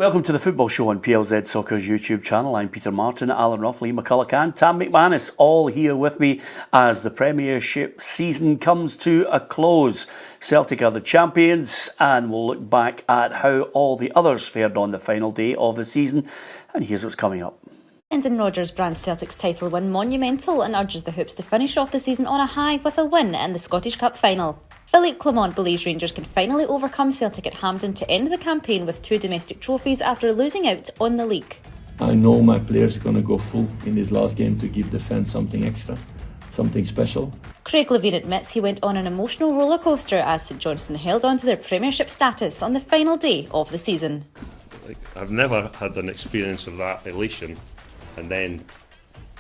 Welcome to the Football Show on PLZ Soccer's YouTube channel. I'm Peter Martin, Alan Rough, Lee McCulloch and Tam McManus, all here with me as the Premiership season comes to a close. Celtic are the champions, and we'll look back at how all the others fared on the final day of the season. And here's what's coming up. Brendan Rodgers brands Celtic's title win monumental and urges the Hoops to finish off the season on a high with a win in the Scottish Cup final. Philippe Clement believes Rangers can finally overcome Celtic at Hampden to end the campaign with 2 domestic trophies after losing out on the league. I know my players are going to go full in this last game to give the fans something extra, something special. Craig Levein admits he went on an emotional rollercoaster as St Johnstone held on to their Premiership status on the final day of the season. I've never had an experience of that elation and then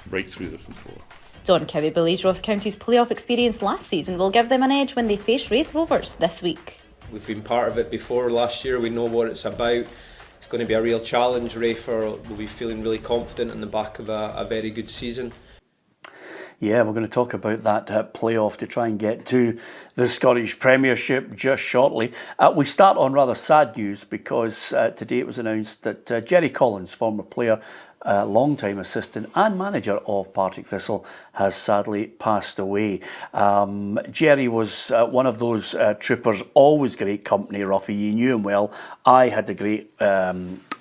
break through this before. Don Cowie believes Ross County's playoff experience last season will give them an edge when they face Raith Rovers this week. We've been part of it before last year, we know what it's about. It's going to be a real challenge. Raith will be feeling really confident on the back of a very good season. Yeah, we're going to talk about that playoff to try and get to the Scottish Premiership just shortly. We start on rather sad news because today it was announced that Gerry Collins, former player, long-time assistant and manager of Partick Thistle, has sadly passed away. Gerry was one of those troopers, always great company, Ruffy. You knew him well. I had the great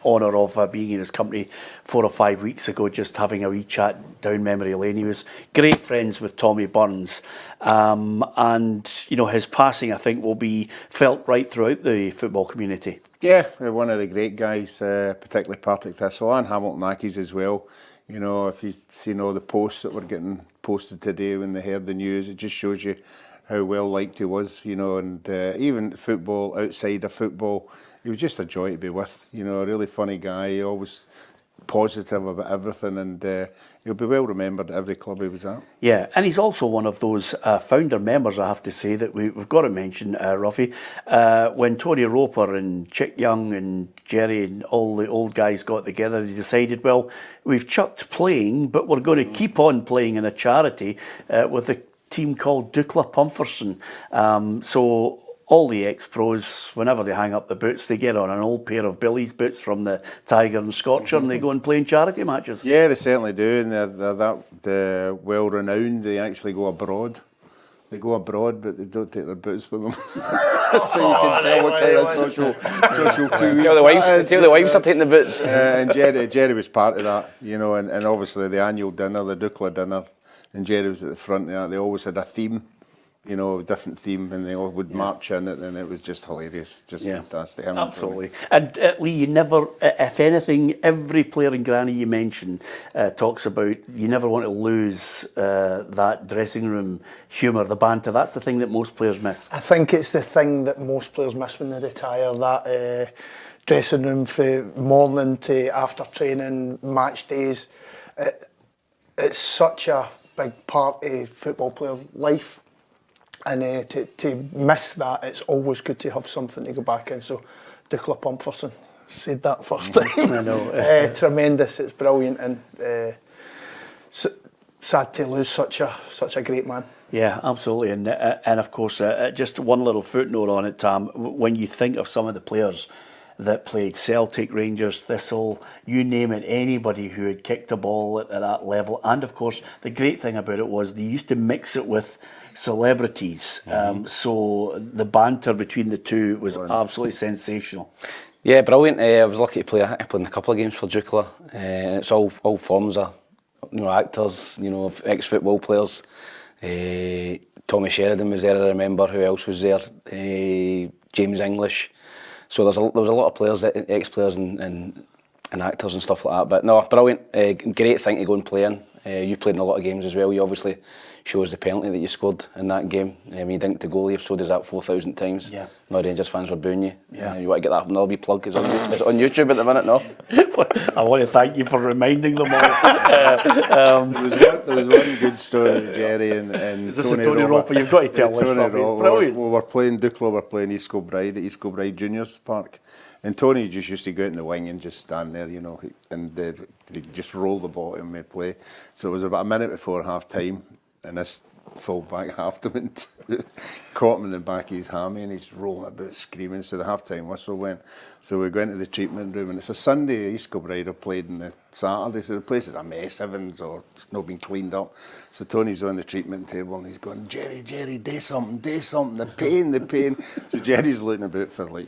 honour of being in his company 4 or 5 weeks ago, just having a wee chat down memory lane. He was great friends with Tommy Burns, and you know, his passing, I think, will be felt right throughout the football community. Yeah, one of the great guys, particularly Partick Thistle and Hamilton Accies as well. You know, if you've seen all the posts that were getting posted today when they heard the news, it just shows you how well liked he was, you know, and even football, outside of football, he was just a joy to be with, you know, a really funny guy, always positive about everything, and he'll be well remembered at every club he was at. Yeah, and he's also one of those founder members, I have to say, that we've got to mention, Ruffy. When Tony Roper and Chick Young and Gerry and all the old guys got together, they decided, well, we've chucked playing, but we're going to keep on playing in a charity with a team called Dukla Pumferson. So all the ex-pros, whenever they hang up the boots, they get on an old pair of Billy's boots from the Tiger and Scotcher and they go and play in charity matches. Yeah, they certainly do, and they're that well-renowned. They actually go abroad. They go abroad, but they don't take their boots with them. So you can tell what kind of social 2 weeks Tell the wives are taking the boots. And Gerry was part of that, you know, and obviously the annual dinner, the Dukla dinner, and Gerry was at the front of that. They always had a theme, you know, a different theme, and they all would march in it, and it was just hilarious, just fantastic. Absolutely. And Lee, you never, if anything, every player in Granny you mention talks about you never want to lose that dressing room humour, the banter. That's the thing that most players miss. I think it's the thing that most players miss when they retire, that dressing room from morning to after training, match days. It's such a big part of football player life. And to miss that, it's always good to have something to go back in. So, Dukla Pumferson, said that first time. I know. Tremendous, it's brilliant, and sad to lose such a great man. Yeah, absolutely. And of course, just one little footnote on it, Tam. When you think of some of the players that played Celtic, Rangers, Thistle, you name it, anybody who had kicked a ball at that level. And of course, the great thing about it was they used to mix it with celebrities. So the banter between the two was absolutely sensational. Yeah, brilliant. I was lucky to play. I played in a couple of games for Dukla, and it's all forms of, you know, actors, you know, ex-football players. Tommy Sheridan was there, I remember. Who else was there? James English. So there was a lot of players, ex-players and actors and stuff like that. But no, brilliant. Great thing to go and play in. You played in a lot of games as well. You obviously shows the penalty that you scored in that game. You dinked the goalie, so does that 4,000 times. Yeah. No, Rangers fans were booing you. Yeah. You want to get that another wee plug? It's on YouTube at the minute, no? I want to thank you for reminding them all. There was one good story with Gerry and Is this Tony Roper? You've got to tell us. It's brilliant. We were playing Dukla, we're playing East Kilbride at East Kilbride Juniors Park. And Tony just used to go out in the wing and just stand there, you know, and they just roll the ball and we play. So it was about a minute before half time, and this full back halved him in two, caught him in the back of his hammy, and he's rolling about screaming. So the half-time whistle went. So we go into the treatment room, and it's a Sunday. East Kilbride have played on the Saturday, so the place is a mess, Evans, or it's not been cleaned up. So Tony's on the treatment table, and he's going, Gerry, do something, the pain. So Gerry's looking about for like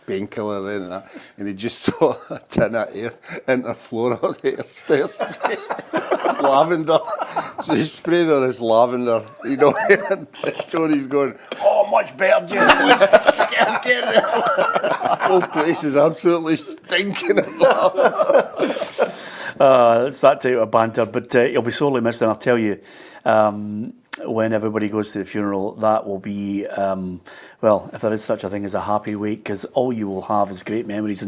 painkiller and that, and he just saw a tin of air into the floor of the stairs. Lavender. So he sprayed on his lavender, you know, and Tony's going, oh, much better, Gerry. Get there. The whole place is absolutely stinking of It's that type of banter, but you'll be sorely missed, and I'll tell you, when everybody goes to the funeral, that will be, well, if there is such a thing as a happy wake, because all you will have is great memories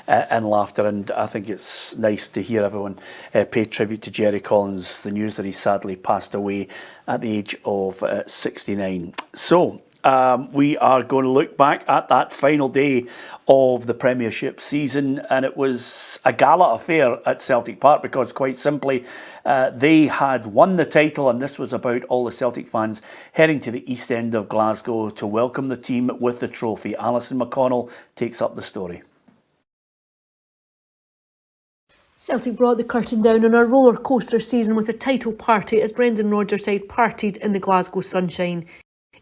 and laughter, and I think it's nice to hear everyone pay tribute to Gerry Collins, the news that he sadly passed away at the age of 69. So, we are going to look back at that final day of the Premiership season, and it was a gala affair at Celtic Park because, quite simply, they had won the title, and this was about all the Celtic fans heading to the East End of Glasgow to welcome the team with the trophy. Alison McConnell takes up the story. Celtic brought the curtain down on a roller coaster season with a title party as Brendan Rodgers' side partied in the Glasgow sunshine.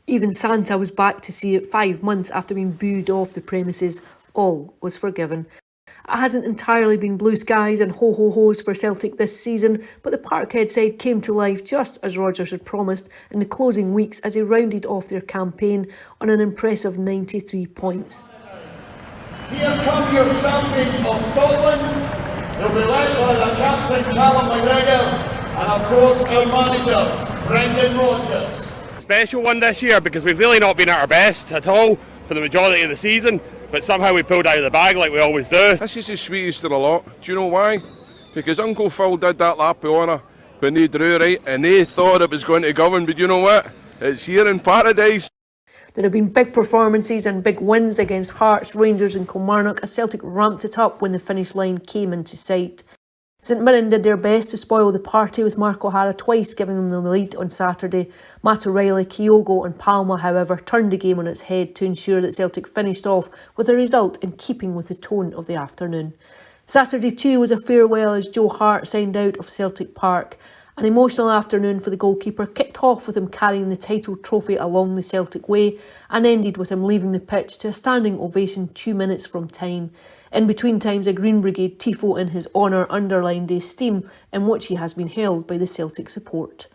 Even Santa was back to see it 5 months after being booed off the premises. All was forgiven. It hasn't entirely been blue skies and ho-ho-hos for Celtic this season, but the Parkhead side came to life just as Rodgers had promised in the closing weeks as they rounded off their campaign on an impressive 93 points. Here come your champions of Scotland. They'll be led by the captain Callum McGregor and of course our manager Brendan Rodgers. Special one this year because we've really not been at our best at all for the majority of the season, but somehow we pulled out of the bag like we always do. This is the sweetest of the lot. Do you know why? Because Uncle Phil did that lap of honour when they drew right and they thought it was going to govern, but you know what? It's here in paradise. There have been big performances and big wins against Hearts, Rangers and Kilmarnock as Celtic ramped it up when the finish line came into sight. St Mirren did their best to spoil the party with Mark O'Hara twice giving them the lead on Saturday. Matt O'Reilly, Kyogo and Palma, however, turned the game on its head to ensure that Celtic finished off with a result in keeping with the tone of the afternoon. Saturday too was a farewell as Joe Hart signed out of Celtic Park. An emotional afternoon for the goalkeeper kicked off with him carrying the title trophy along the Celtic way and ended with him leaving the pitch to a standing ovation 2 minutes from time. In between times, a Green Brigade tifo in his honour underlined the esteem in which he has been held by the Celtic support.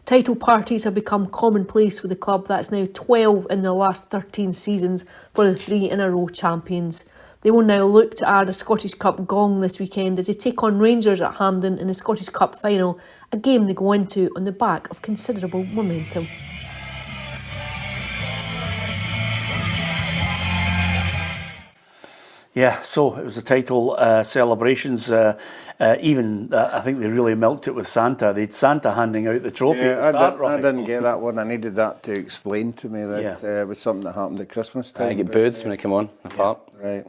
Title parties have become commonplace for the club. That's now 12 in the last 13 seasons for the 3-in-a-row champions. They will now look to add a Scottish Cup gong this weekend as they take on Rangers at Hampden in the Scottish Cup final, a game they go into on the back of considerable momentum. Yeah, so it was the title celebrations. Even I think they really milked it with Santa. They had Santa handing out the trophy at the start. I didn't get that one. I needed that to explain to me that it was something that happened at Christmas time. I get booed when I come on the park. Right.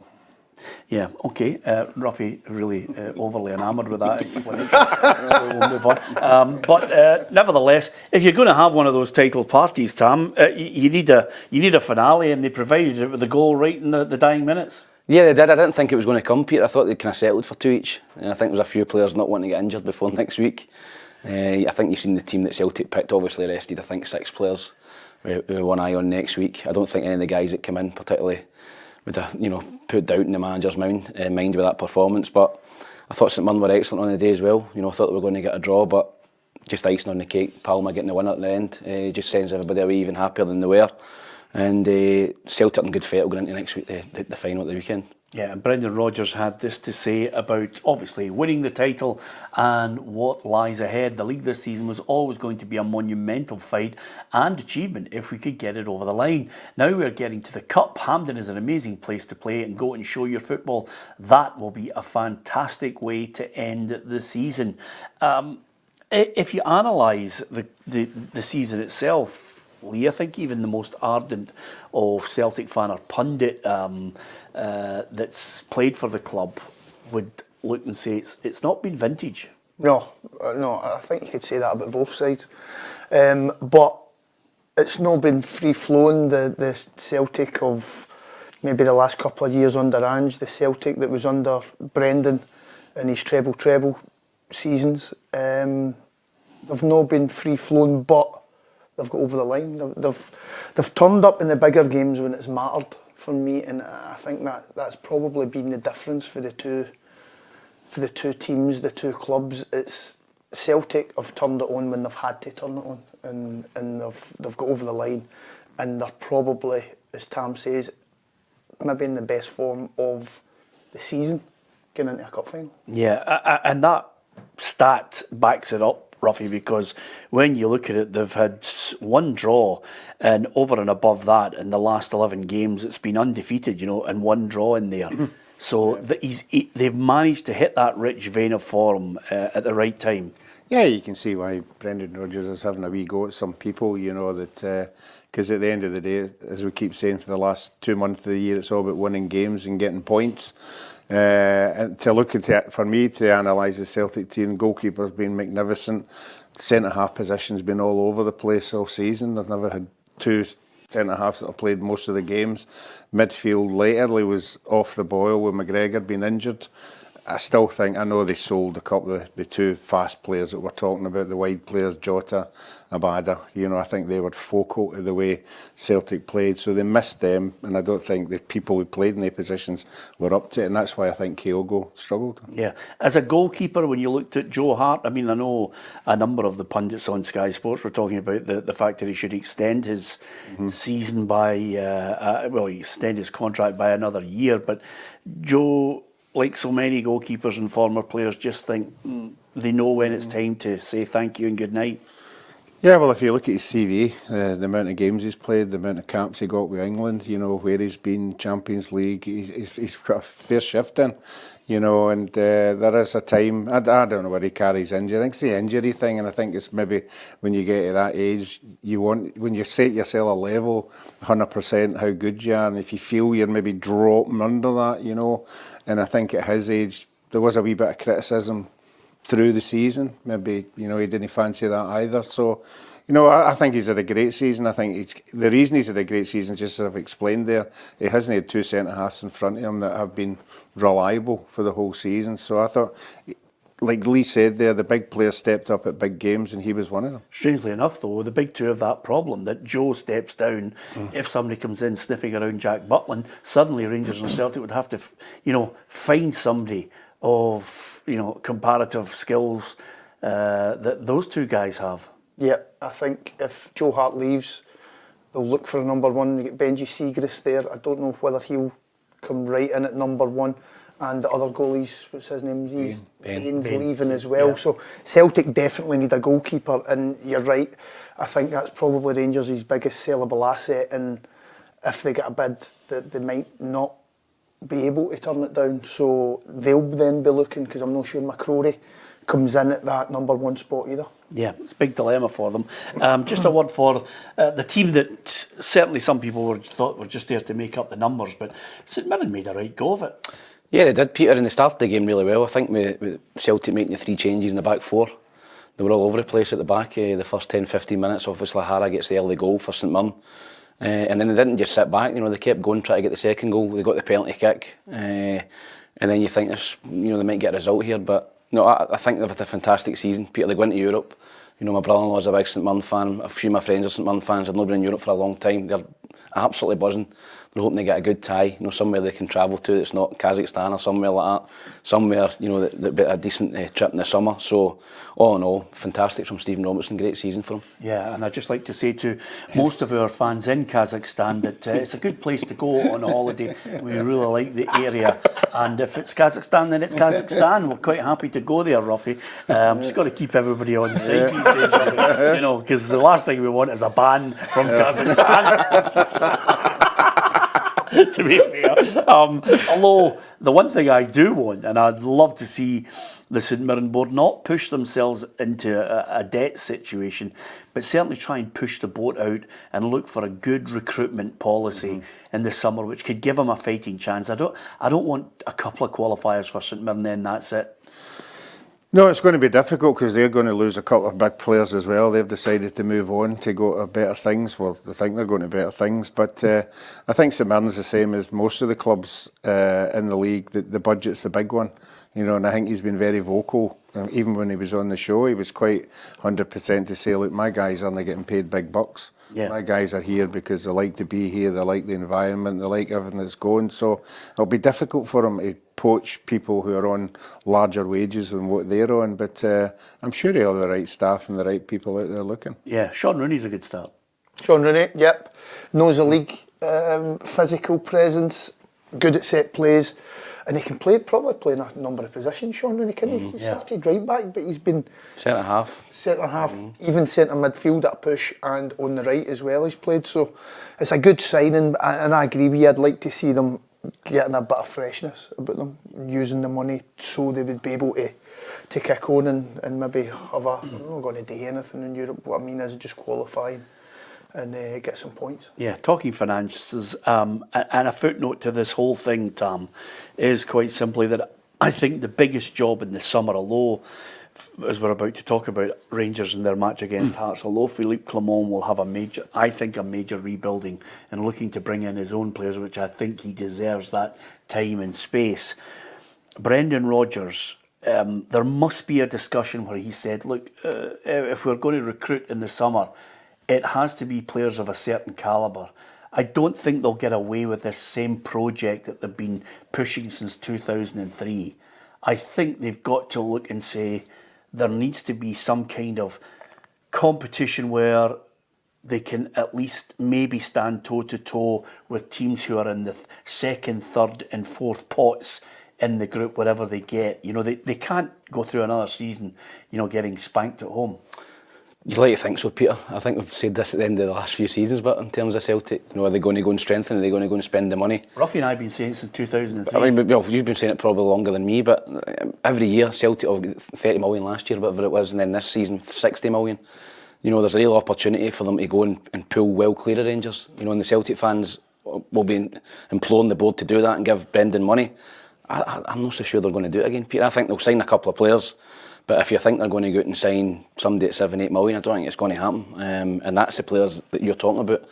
Yeah, okay. Ruffy really overly enamoured with that explanation, so we'll move on. But nevertheless, if you're going to have one of those title parties, Tam, you need a finale, and they provided it with a goal right in the dying minutes. Yeah, they did. I didn't think it was going to come, Peter. I thought they'd kind of settled for 2 each. And I think there was a few players not wanting to get injured before next week. I think you've seen the team that Celtic picked obviously rested, I think, 6 players with one eye on next week. I don't think any of the guys that come in particularly would have, put doubt in the manager's mind with that performance. But I thought St Mirren were excellent on the day as well. I thought they were going to get a draw, but just icing on the cake. Palma getting the win at the end just sends everybody away even happier than they were. And Celtic in good fate will go into next week, the final at the weekend. Yeah, and Brendan Rodgers had this to say about obviously winning the title and what lies ahead. The league this season was always going to be a monumental fight and achievement if we could get it over the line. Now we're getting to the Cup. Hampden is an amazing place to play and go and show your football. That will be a fantastic way to end the season. If you analyse the season itself, Lee, I think even the most ardent of Celtic fan or pundit that's played for the club would look and say it's not been vintage. No, I think you could say that about both sides. But it's not been free flowing. The Celtic of maybe the last couple of years under Ange, the Celtic that was under Brendan in his treble seasons, they've not been free flowing, but they've got over the line. They've turned up in the bigger games when it's mattered for me, and I think that's probably been the difference for the two teams, the two clubs. It's Celtic have turned it on when they've had to turn it on, and they've got over the line, and they're probably, as Tam says, maybe in the best form of the season, getting into a cup final. Yeah, and that stat backs it up, Ruffy, because when you look at it, they've had one draw, and over and above that, in the last 11 games, it's been undefeated, and one draw in there. So they've managed to hit that rich vein of form at the right time. Yeah, you can see why Brendan Rodgers is having a wee go at some people, that because at the end of the day, as we keep saying, for the last 2 months of the year, it's all about winning games and getting points. And to look at it, for me to analyse the Celtic team, goalkeeper's been magnificent. Centre-half position's been all over the place all season. They've never had two centre-halves that have played most of the games. Midfield latterly was off the boil with McGregor being injured. I still think, I know they sold a couple of the two fast players that we're talking about, the wide players, Jota, Abada. I think they were focal to the way Celtic played, so they missed them, and I don't think the people who played in their positions were up to it, and that's why I think Kyogo struggled. Yeah. As a goalkeeper, when you looked at Joe Hart, I know a number of the pundits on Sky Sports were talking about the fact that he should extend his season by, extend his contract by another year, but Joe, like so many goalkeepers and former players, just think they know when it's time to say thank you and good night. Yeah, well, if you look at his CV, the amount of games he's played, the amount of caps he got with England, where he's been, Champions League, he's got a fair shift in, and there is a time, I don't know where he carries injury. I think it's the injury thing, and I think it's maybe when you get to that age, when you set yourself a level, 100% how good you are, and if you feel you're maybe dropping under that, and I think at his age, there was a wee bit of criticism through the season. Maybe, he didn't fancy that either. So, I think he's had a great season. I think the reason he's had a great season, just as I've explained there, he hasn't had two centre-halves in front of him that have been reliable for the whole season. So I thought, like Lee said there, the big players stepped up at big games, and he was one of them. Strangely enough, though, the big two have that problem that Joe steps down. If somebody comes in sniffing around Jack Butland, suddenly Rangers and Celtic would have to, find somebody of, comparative skills that those two guys have. Yeah, I think if Joe Hart leaves, they'll look for a number one. You get Benji Siegrist there. I don't know whether he'll come right in at number one. And the other goalies, what's his name? Ben's leaving as well. Yeah. So Celtic definitely need a goalkeeper, and you're right. I think that's probably Rangers' biggest sellable asset, and if they get a bid, they might not be able to turn it down. So they'll then be looking, because I'm not sure McCrory comes in at that number one spot either. Yeah, it's a big dilemma for them. Just a word for the team that certainly some people thought were just there to make up the numbers, but St Mirren made a right go of it. Yeah, they did, Peter, and they started the game really well. I think with Celtic making the 3 changes in the back 4, they were all over the place at the back. The first 10-15 minutes, obviously Hara gets the early goal for St Mirren. And then they didn't just sit back, they kept going, trying to get the second goal. They got the penalty kick. And then you think, they might get a result here. But no, I think they've had a fantastic season. Peter, they go into Europe. My brother-in-law's a big St Mirren fan. A few of my friends are St Mirren fans. I've not been in Europe for a long time. They're absolutely buzzing. They're hoping they get a good tie, somewhere they can travel to that's not Kazakhstan or somewhere like that. Somewhere, that'd be a decent trip in the summer. So, all in all, fantastic from Stephen Robertson. Great season for him. Yeah, and I'd just like to say to most of our fans in Kazakhstan that it's a good place to go on a holiday. We really like the area. And if it's Kazakhstan, then it's Kazakhstan. We're quite happy to go there, Ruffy. Just got to keep everybody on side these days, Ruffy, because the last thing we want is a ban from Kazakhstan. To be fair. Although the one thing I do want, and I'd love to see the St Mirren board not push themselves into a debt situation, but certainly try and push the boat out and look for a good recruitment policy in the summer, which could give them a fighting chance. I don't want a couple of qualifiers for St Mirren, then that's it. No, it's going to be difficult because they're going to lose a couple of big players as well. They've decided to move on to go to better things. Well, they think they're going to better things. But I think St Mirren's the same as most of the clubs in the league. The budget's the big one. You know, and I think he's been very vocal. Even when he was on the show, he was quite 100% to say, look, my guys aren't getting paid big bucks. Yeah. My guys are here because they like to be here, they like the environment, they like everything that's going. So it'll be difficult for him to poach people who are on larger wages than what they're on. But I'm sure he'll have the right staff and the right people out there looking. Yeah, Sean Rooney's a good start. Sean Rooney, yep. Knows the league, physical presence, good at set plays. And he can probably play in a number of positions, Sean Rooney, can he? He started right back, but he's been... Centre half. Centre half, even centre midfield at a push and on the right as well he's played. So it's a good signing, and I agree with you. I'd like to see them getting a bit of freshness about them, using the money so they would be able to kick on and maybe have a... I'm not going to do anything in Europe. What I mean is just qualifying and get some points. Yeah, talking finances, and a footnote to this whole thing, Tam, is quite simply that I think the biggest job in the summer, although, as we're about to talk about Rangers and their match against Hearts, although Philippe Clement will have a major rebuilding and looking to bring in his own players, which I think he deserves that time and space. Brendan Rodgers, there must be a discussion where he said, look, if we're going to recruit in the summer, it has to be players of a certain calibre. I don't think they'll get away with this same project that they've been pushing since 2003. I think they've got to look and say there needs to be some kind of competition where they can at least maybe stand toe-to-toe with teams who are in the second, third and fourth pots in the group, whatever they get. You know, they can't go through another season, you know, getting spanked at home. You'd like to think so, Peter. I think we've said this at the end of the last few seasons, but in terms of Celtic, you know, are they going to go and strengthen? Are they going to go and spend the money? Ruffy and I have been saying it since 2003. I mean, well, you've been saying it probably longer than me, but every year Celtic will get 30 million last year, whatever it was, and then this season 60 million. You know, there's a real opportunity for them to go and pull well clear of Rangers. You know, and the Celtic fans will be imploring the board to do that and give Brendan money. I'm not so sure they're going to do it again, Peter. I think they'll sign a couple of players. But if you think they're going to go out and sign somebody at 7-8 million, I don't think it's going to happen. And that's the players that you're talking about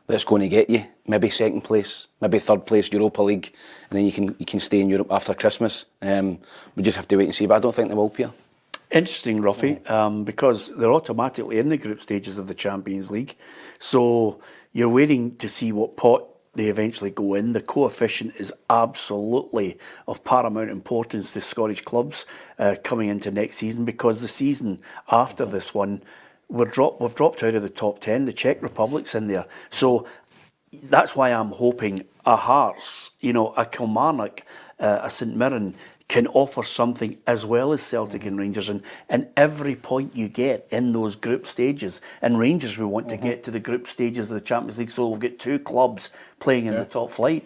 that's going to get you maybe second place, maybe third place, Europa League, and then you can stay in Europe after Christmas. We just have to wait and see, but I don't think they will, Pierre. Interesting, Ruffy, because they're automatically in the group stages of the Champions League. So you're waiting to see what pot they eventually go in. The coefficient is absolutely of paramount importance to Scottish clubs coming into next season, because the season after this one, we've dropped out of the top 10. The Czech Republic's in there. So that's why I'm hoping a Hearts, you know, a Kilmarnock, a St Mirren can offer something as well as Celtic and Rangers, and every point you get in those group stages. And Rangers, we want to get to the group stages of the Champions League, so we'll get two clubs playing in the top flight.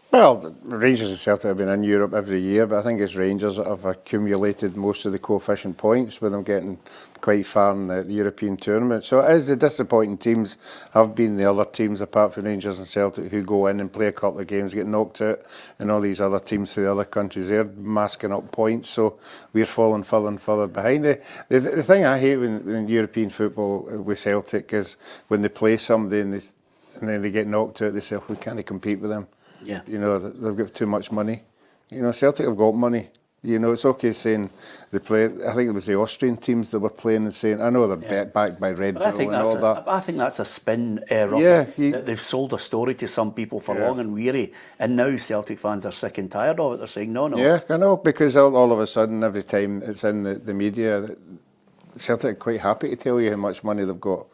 Well, the Rangers and Celtic have been in Europe every year, but I think it's Rangers that have accumulated most of the coefficient points with them getting quite far in the European tournament. So as the disappointing teams have been the other teams apart from Rangers and Celtic who go in and play a couple of games, get knocked out, and all these other teams from the other countries, they're masking up points, so we're falling further and further behind. The thing I hate in European football with Celtic is when they play somebody and then they get knocked out, they say, we can't compete with them. Yeah. You know, they've got too much money. You know, Celtic have got money. You know, it's okay saying they play. I think it was the Austrian teams that were playing and saying, I know they're backed by Red Bull and all that. I think that's a spin, Ruffy, that they've sold a story to some people for long and weary, and now Celtic fans are sick and tired of it. They're saying, no. Yeah, I know, because all of a sudden, every time it's in the media, Celtic are quite happy to tell you how much money they've got.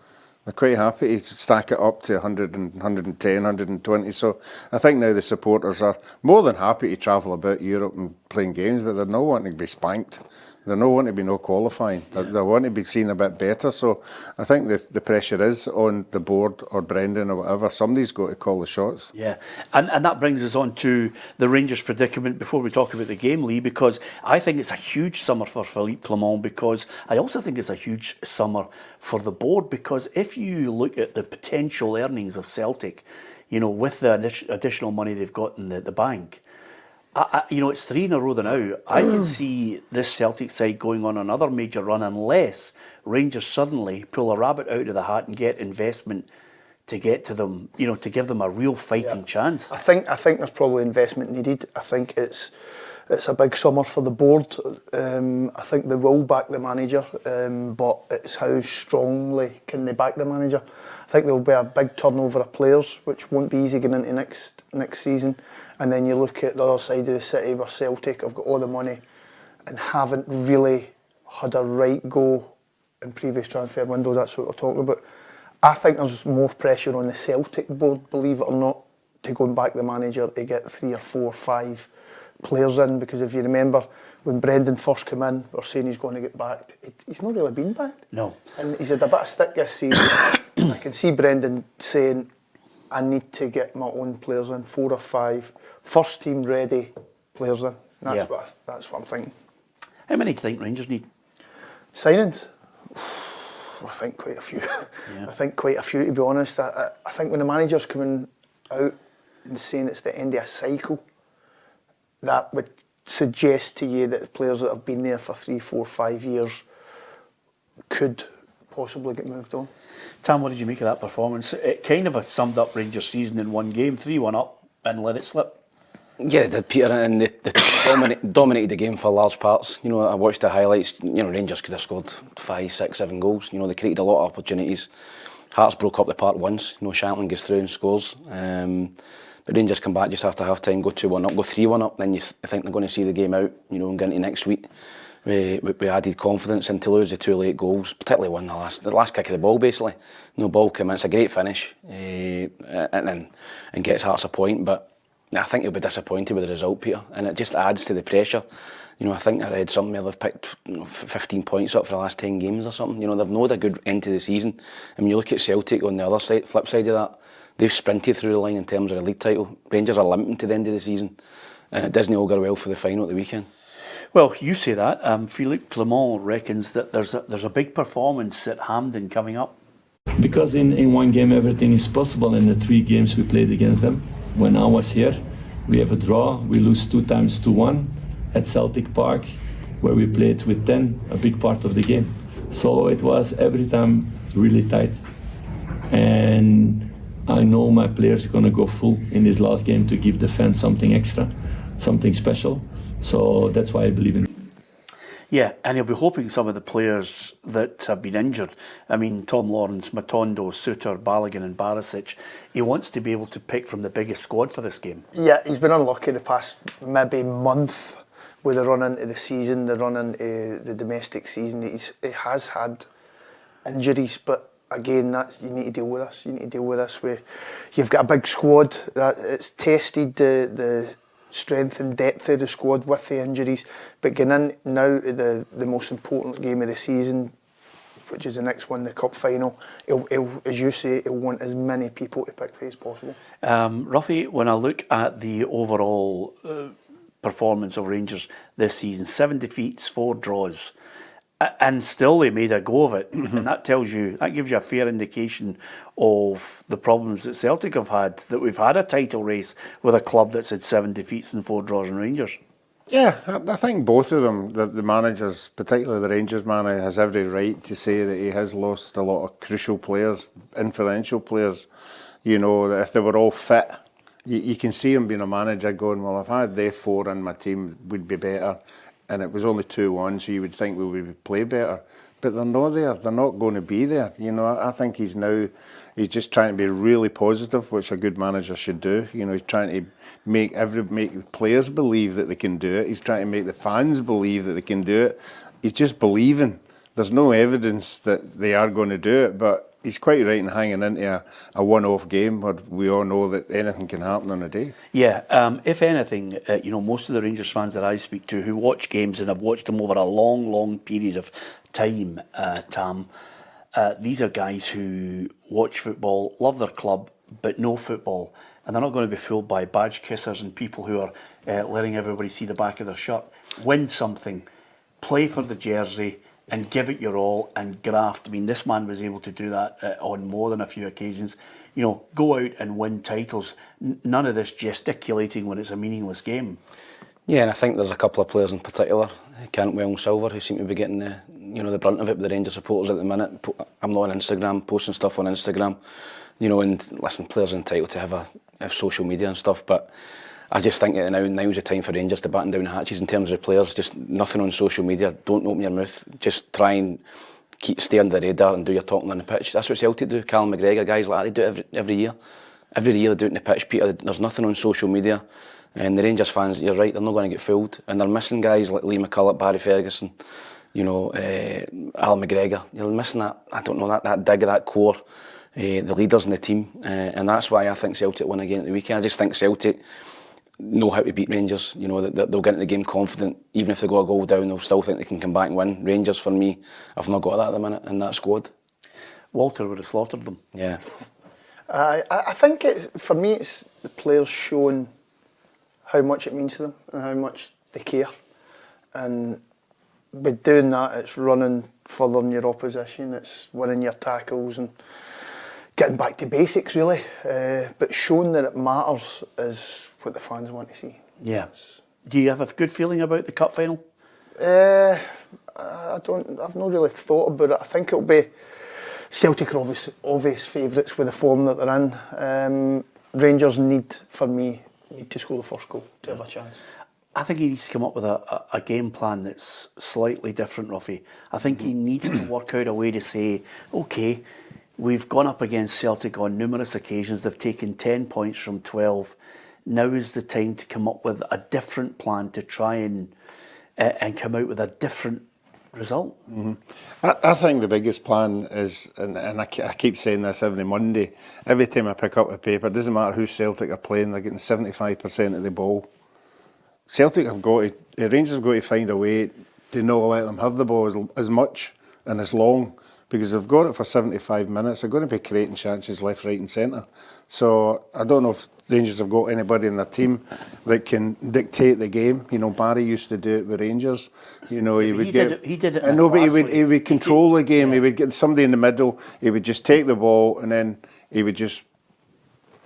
They're quite happy to stack it up to 100 and 110, 120. So I think now the supporters are more than happy to travel about Europe and playing games, but they're not wanting to be spanked. They're not wanting to be no qualifying. They want to be seen a bit better. So I think the pressure is on the board or Brendan or whatever. Somebody's got to call the shots. Yeah, and that brings us on to the Rangers predicament before we talk about the game, Lee, because I think it's a huge summer for Philippe Clement, because I also think it's a huge summer for the board, because if you look at the potential earnings of Celtic, you know, with the additional money they've got in the bank, It's 3 in a row now. I can see this Celtic side going on another major run unless Rangers suddenly pull a rabbit out of the hat and get investment to get to them, to give them a real fighting chance. I think there's probably investment needed. I think it's a big summer for the board. I think they will back the manager, but it's how strongly can they back the manager. I think there will be a big turnover of players, which won't be easy going into next season. And then you look at the other side of the city where Celtic have got all the money and haven't really had a right go in previous transfer windows. That's what we're talking about. I think there's more pressure on the Celtic board, believe it or not, to go and back the manager to get 3 or 4 or 5 players in, because if you remember when Brendan first came in, we were saying he's going to get backed. He's not really been backed. No. And he's had a bit of stick this season. I can see Brendan saying, I need to get my own players in, 4 or 5 first team ready players in. That's what I'm thinking. How many do you think Rangers need? Signings? I think quite a few. I think quite a few, to be honest. I think when the manager's coming out and saying it's the end of a cycle, that would suggest to you that the players that have been there for 3, 4, 5 years could possibly get moved on. Tam, what did you make of that performance? It kind of summed up Rangers' season in one game, 3-1 up and let it slip. Yeah, they did, Peter, and they dominated the game for large parts. I watched the highlights. Rangers could have scored 5, 6, 7 goals. They created a lot of opportunities. Hearts broke up the park once. Shankland gets through and scores. But Rangers come back just after half time, go 2-1 up, go 3-1 up. Then I think they're going to see the game out. And get into next week with added confidence. And to lose the 2 late goals, particularly one the last kick of the ball, basically. No ball came in. It's a great finish, and gets Hearts a point, but I think he'll be disappointed with the result, Peter, and it just adds to the pressure. I think I read something where they've picked 15 points up for the last 10 games or something. They've not had a good end to the season. And when you look at Celtic on the other side, flip side of that, they've sprinted through the line in terms of the league title. Rangers are limping to the end of the season, and it doesn't all go well for the final at the weekend. Well, you say that. Philippe Clement reckons that there's a big performance at Hampden coming up. Because in one game everything is possible. In the 3 games we played against them, when I was here, we have a draw. We lose 2 times 2-1 at Celtic Park, where we played with 10, a big part of the game. So it was every time really tight. And I know my players are going to go full in this last game to give the fans something extra, something special. So that's why I believe in it. Yeah, and he'll be hoping some of the players that have been injured, Tom Lawrence, Matondo, Suter, Balogun and Barisic, he wants to be able to pick from the biggest squad for this game. Yeah, he's been unlucky the past maybe month with the run into the season, the run into the domestic season. He has had injuries, but again, you need to deal with this. You need to deal with this. You've got a big squad that it's tested the strength and depth of the squad with the injuries, but getting in now to the most important game of the season, which is the next one, the cup final, he'll, as you say, he'll want as many people to pick for as possible. Ruffy, when I look at the overall performance of Rangers this season, 7 defeats, 4 draws, and still they made a go of it, and that gives you a fair indication of the problems that Celtic have had, that we've had a title race with a club that's had 7 defeats and 4 draws in Rangers. Yeah, I think both of them, the managers, particularly the Rangers manager, has every right to say that he has lost a lot of crucial players, influential players. That if they were all fit, you can see him being a manager going, well, if I had they 4 in my team, would be better. And it was only 2-1, so you would think we would play better. But they're not there. They're not going to be there. I think he's just trying to be really positive, which a good manager should do. He's trying to make the players believe that they can do it. He's trying to make the fans believe that they can do it. He's just believing. There's no evidence that they are going to do it, but he's quite right in hanging into a one-off game where we all know that anything can happen on a day. Yeah, if anything, most of the Rangers fans that I speak to who watch games and have watched them over a long, long period of time, Tam, these are guys who watch football, love their club, but know football. And they're not going to be fooled by badge kissers and people who are letting everybody see the back of their shirt. Win something, play for the jersey, and give it your all and graft. This man was able to do that on more than a few occasions. Go out and win titles. None of this gesticulating when it's a meaningless game. Yeah, and I think there's a couple of players in particular, Cantwell and Silver, who seem to be getting the brunt of it with the Rangers supporters at the minute. I'm not on Instagram, posting stuff on Instagram, and listen, players are entitled to have social media and stuff, but I just think that now's the time for Rangers to batten down the hatches in terms of players. Just nothing on social media, don't open your mouth, just try and stay under the radar and do your talking on the pitch. That's what Celtic do. Callum McGregor, guys like that, they do it every year. Every year they do it on the pitch, Peter. There's nothing on social media. And the Rangers fans, you're right, they're not going to get fooled. And they're missing guys like Lee McCulloch, Barry Ferguson, Al McGregor. You're missing that, I don't know, that dig, that core, the leaders in the team. And that's why I think Celtic win again at the weekend. I just think Celtic know how to beat Rangers. They'll get into the game confident. Even if they go a goal down, they'll still think they can come back and win. Rangers, for me, have not got that at the minute in that squad. Walter would have slaughtered them. Yeah. I think for me it's the players showing how much it means to them and how much they care, and by doing that it's running further than your opposition, it's winning your tackles and getting back to basics really, but showing that it matters is what the fans want to see. Yeah. Do you have a good feeling about the cup final? I've not really thought about it. I think it'll be Celtic are obvious favourites with the form that they're in. Rangers need to score the first goal to have a chance. I think he needs to come up with a game plan that's slightly different, Ruffy. I think he needs to work out a way to say, okay, we've gone up against Celtic on numerous occasions. They've taken 10 points from 12. Now is the time to come up with a different plan to try and come out with a different result. Mm-hmm. I think the biggest plan is, and I keep saying this every Monday, every time I pick up a paper, it doesn't matter who Celtic are playing, they're getting 75% of the ball. Rangers have got to find a way to not let them have the ball as much and as long, because they've got it for 75 minutes. They're going to be creating chances left, right and centre. So I don't know if Rangers have got anybody in their team that can dictate the game. Barry used to do it with Rangers. He did it. I know, but he would control the game. Yeah. He would get somebody in the middle. He would just take the ball and then he would just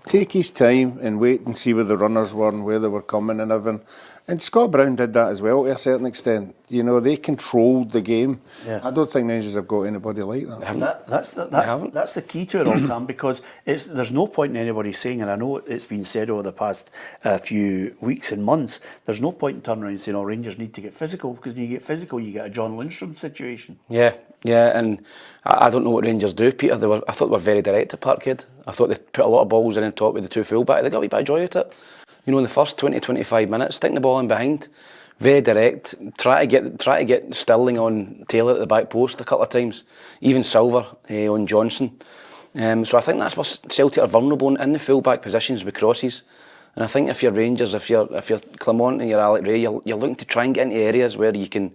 take his time and wait and see where the runners were and where they were coming and everything. And Scott Brown did that as well to a certain extent. They controlled the game. Yeah. I don't think Rangers have got anybody like that. That's the key to it all, Tam, because there's no point in anybody saying, and I know it's been said over the past few weeks and months, there's no point in turning around and saying, Rangers need to get physical, because when you get physical, you get a John Lindstrom situation. Yeah, and I don't know what Rangers do, Peter. I thought they were very direct at Parkhead. I thought they put a lot of balls in and top with the two full-back. They got a wee bit of joy out of it. In the first 20-25 minutes, sticking the ball in behind, very direct. Try to get Stirling on Taylor at the back post a couple of times, even Silver on Johnson. So I think that's where Celtic are vulnerable in the full back positions with crosses. And I think if you're Rangers, if you're Clement and you're Alec Ray, you're looking to try and get into areas where you can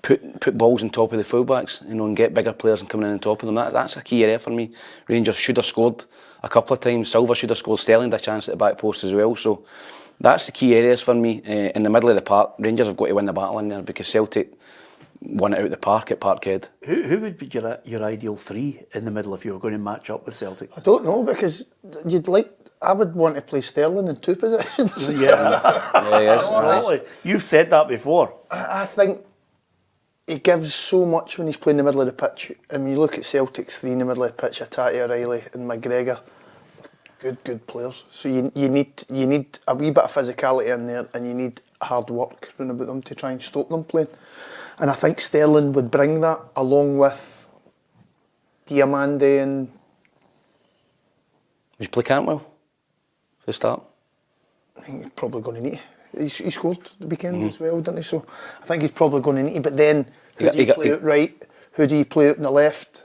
put balls on top of the fullbacks, and get bigger players and coming in on top of them. That's a key area for me. Rangers should have scored a couple of times. Silver should have scored. Sterling had a chance at the back post as well. So that's the key areas for me. In the middle of the park, Rangers have got to win the battle in there, because Celtic won it out the park at Parkhead. Who would be your ideal three in the middle if you were going to match up with Celtic? I don't know, because I would want to play Sterling in two positions. Absolutely. You've said that before. I think he gives so much when he's playing in the middle of the pitch. And when you look at Celtic's three in the middle of the pitch, Atati, O'Reilly and McGregor, good players. So you need a wee bit of physicality in there, and you need hard work round about them to try and stop them playing. And I think Sterling would bring that, along with Diamande and... Would you play Cantwell for the start? I think he's probably going to need to. He scored the weekend as well, didn't he? So I think he's probably going to need to. But then, who do you play out right? Who do you play out on the left?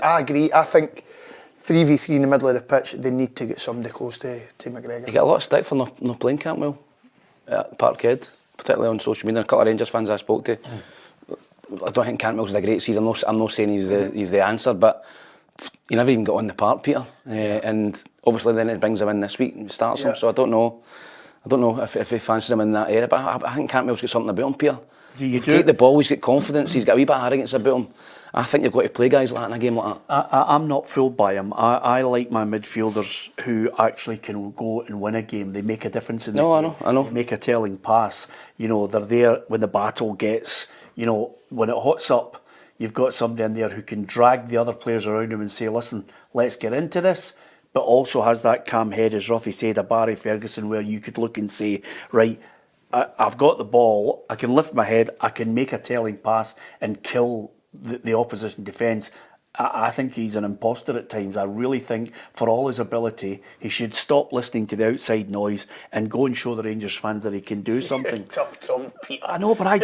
I agree. I think 3v3 in the middle of the pitch, they need to get somebody close to McGregor. You get a lot of stick for not playing Cantwell at Parkhead, particularly on social media. A couple of Rangers fans I spoke to, I don't think Cantwell's had a great season. I'm not saying he's the answer, but he never even got on the park, Peter. And obviously then it brings him in this week and starts him. So I don't know if he fancies him in that area, but I think Cantwell's got something about him, Peter. You take the ball, he's got confidence, he's got a wee bit of arrogance about him, I think you've got to play guys like that in a game like that. I'm not fooled by him. I like my midfielders who actually can go and win a game. They make a difference in the game. I know. They make a telling pass. You know, they're there when the battle gets, you know, when it hots up, you've got somebody in there who can drag the other players around him and say, listen, let's get into this, but also has that calm head, as Ruffy said, a Barry Ferguson, where you could look and say, right, I've got the ball, I can lift my head, I can make a telling pass and kill the opposition defence. I think he's an imposter at times. I really think, for all his ability, he should stop listening to the outside noise and go and show the Rangers fans that he can do something. Tough Tom, Peter. I know, but I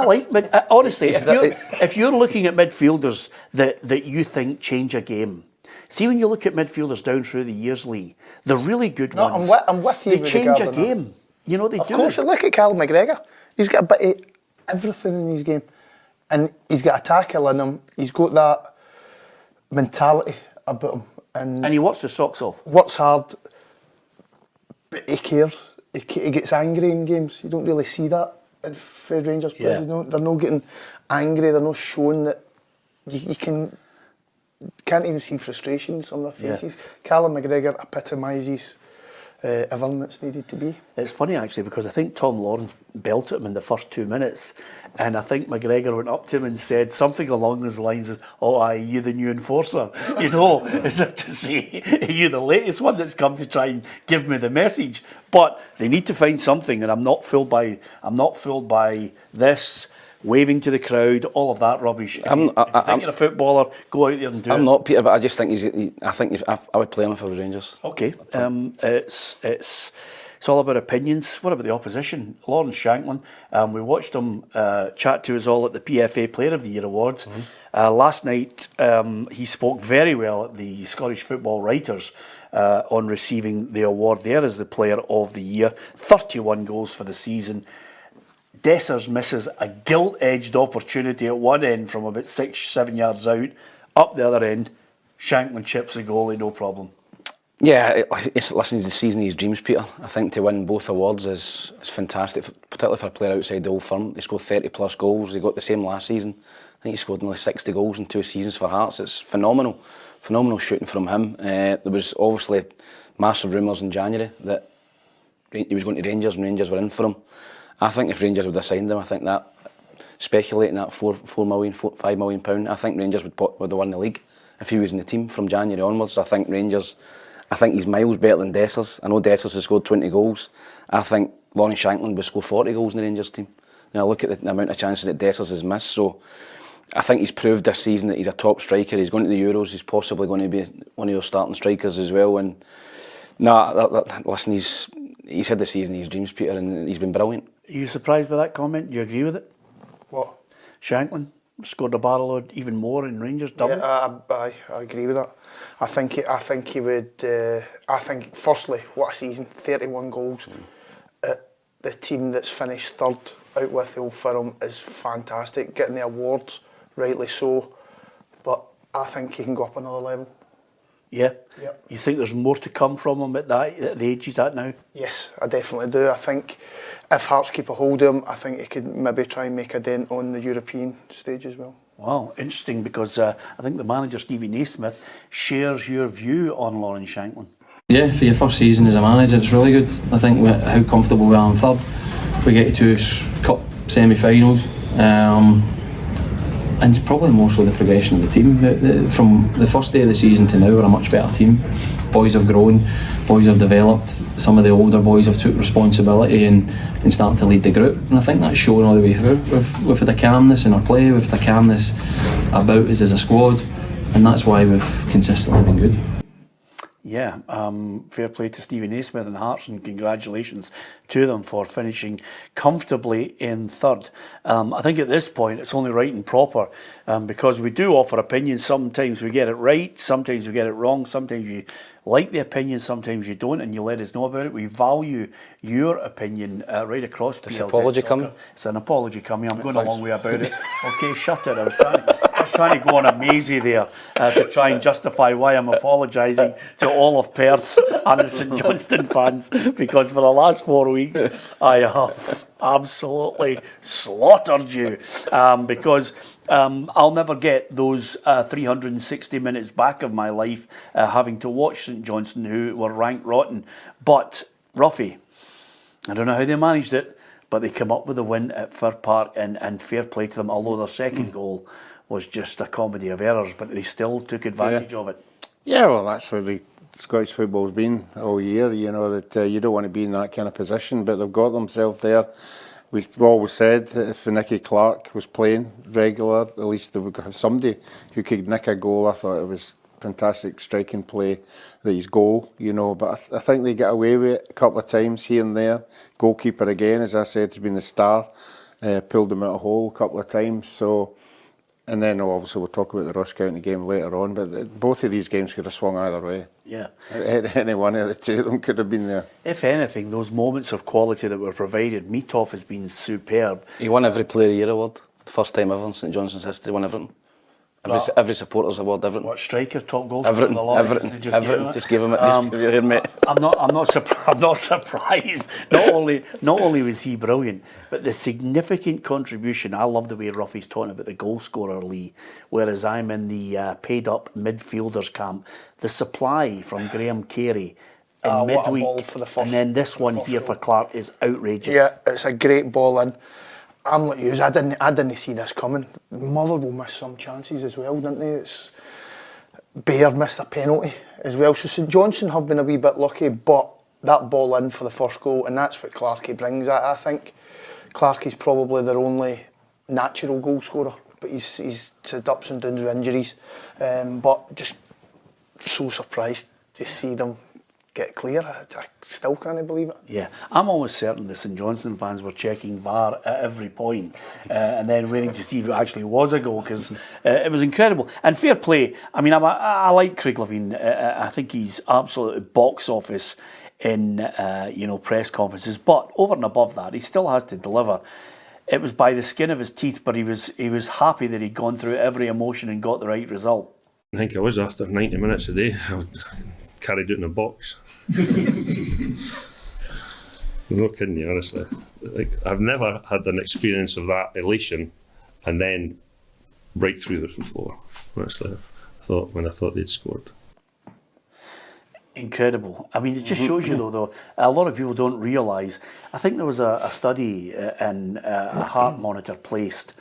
like. Honestly, if you're looking at midfielders that you think change a game, see when you look at midfielders down through the years, Lee, the really good ones. I'm with you. They change a game. You know they do. Of course, look at Callum McGregor. He's got a bit of everything in his game. And he's got a tackle in him. He's got that mentality about him. And he works his socks off. Works hard, but he cares. He gets angry in games. You don't really see that in Rangers players. You know? They're not getting angry. They're not showing that you can't even see frustration in some of their faces. Yeah. Callum McGregor epitomises everything that's needed to be. It's funny actually, because I think Tom Lawrence belted him in the first 2 minutes, and I think McGregor went up to him and said something along those lines as, "Oh, aye, you the new enforcer," you know, as if to say, "You the latest one that's come to try and give me the message." But they need to find something, and I'm not fooled by this. Waving to the crowd, all of that rubbish. If you think you're a footballer, go out there and do it. I'm not, Peter, but I just think I would play him if I was Rangers. Okay, it's all about opinions. What about the opposition? Lawrence Shankland, we watched him chat to us all at the PFA Player of the Year Awards. Last night, he spoke very well at the Scottish Football Writers on receiving the award there as the Player of the Year. 31 goals for the season. Dessers misses a gilt-edged opportunity at one end from about 6-7 yards out. Up the other end, Shankland chips the goalie, no problem. Yeah, listen, he's the season of his dreams, Peter. I think to win both awards is fantastic, particularly for a player outside the Old Firm. He scored 30 plus goals. He got the same last season. I think he scored nearly 60 goals in 2 seasons for Hearts. It's phenomenal shooting from him. There was obviously massive rumours in January that he was going to Rangers and Rangers were in for him. I think if Rangers would have signed him, I think that, speculating that £5 million, I think Rangers would have won the league if he was in the team from January onwards. I think he's miles better than Dessers. I know Dessers has scored 20 goals. I think Lawrence Shankland would score 40 goals in the Rangers team. Now look at the amount of chances that Dessers has missed. So I think he's proved this season that he's a top striker. He's going to the Euros. He's possibly going to be one of your starting strikers as well. And listen, he's had the season of his dreams, Peter, and he's been brilliant. Are you surprised by that comment? Do you agree with it? What? Shankland scored a barrel load even more in Rangers double. Yeah, I agree with that. I think he would. I think firstly, what a season! 31 goals. The team that's finished third out with the Old Firm is fantastic. Getting the awards, rightly so. But I think he can go up another level. Yeah? Yep. You think there's more to come from him at the age he's at now? Yes, I definitely do. I think if Hearts keep a hold of him, I think he could maybe try and make a dent on the European stage as well. Wow, interesting, because I think the manager, Stevie Naismith, shares your view on Lawrence Shankland. Yeah, for your first season as a manager, it's really good. I think how comfortable we are in third. We get to 2 cup semi-finals. And probably more so the progression of the team. From the first day of the season to now, we're a much better team. Boys have grown, boys have developed. Some of the older boys have took responsibility and starting to lead the group. And I think that's shown all the way through. We've had a calmness in our play, we've had a calmness about us as a squad, and that's why we've consistently been good. Yeah, fair play to Stevie Naismith and Hearts, and congratulations to them for finishing comfortably in third. I think at this point it's only right and proper, because we do offer opinions. Sometimes we get it right, sometimes we get it wrong, sometimes you like the opinion, sometimes you don't, and you let us know about it. We value your opinion right across PLZ. Apology coming. It's an apology coming. I'm going a long way about it. Okay, shut it. I was trying. was trying to go on a mazy there to try and justify why I'm apologising to all of Perth and the St Johnstone fans, because for the last 4 weeks I have absolutely slaughtered you, because I'll never get those 360 minutes back of my life having to watch St Johnstone, who were ranked rotten. But Ruffy, I don't know how they managed it, but they came up with a win at Fir Park, and fair play to them, although their second goal was just a comedy of errors, but they still took advantage of it. Yeah, well, that's where the Scottish football's been all year, you know, that you don't want to be in that kind of position, but they've got themselves there. We've always said that if Nicky Clark was playing regular, at least they would have somebody who could nick a goal. I thought it was fantastic striking play, that his goal, you know, but I think they get away with it a couple of times here and there. Goalkeeper again, as I said, has been the star, pulled them out of hole a couple of times. So, and then obviously we'll talk about the Ross County game later on, but both of these games could have swung either way. Yeah. Any one of the two of them could have been there. If anything, those moments of quality that were provided, Meathoff has been superb. He won every Player of the Year award, the first time ever in St Johnstone's history, won everything. Every supporters award, everything. What, striker, top goal? Everything, just give him it. Mate. I'm not surprised. Not only was he brilliant, but the significant contribution. I love the way Ruffy's talking about the goal scorer, Lee, whereas I'm in the paid up midfielders camp. The supply from Graham Carey in midweek, for the first, and then this one here for Clark is outrageous. Yeah, it's a great ball in. I'm like you, I didn't see this coming. Motherwell missed some chances as well, didn't they? Baird missed a penalty as well. So St Johnstone have been a wee bit lucky, but that ball in for the first goal, and that's what Clarkey brings. I think Clarkey's probably their only natural goal scorer, but he's had ups and downs with injuries. But just so surprised to see them get clear. I still can't believe it. Yeah, I'm almost certain the St Johnstone fans were checking VAR at every point and then waiting to see if it actually was a goal, because it was incredible. And fair play. I mean, I like Craig Levein. I think he's absolutely box office in press conferences. But over and above that, he still has to deliver. It was by the skin of his teeth, but he was happy that he'd gone through every emotion and got the right result. I think I was, after 90 minutes a day, I carried it in a box. No kidding you, honestly. I've never had an experience of that elation and then break through the floor. Honestly, when I thought they'd scored. Incredible. I mean, it just shows you though, a lot of people don't realise. I think there was a study and a heart monitor placed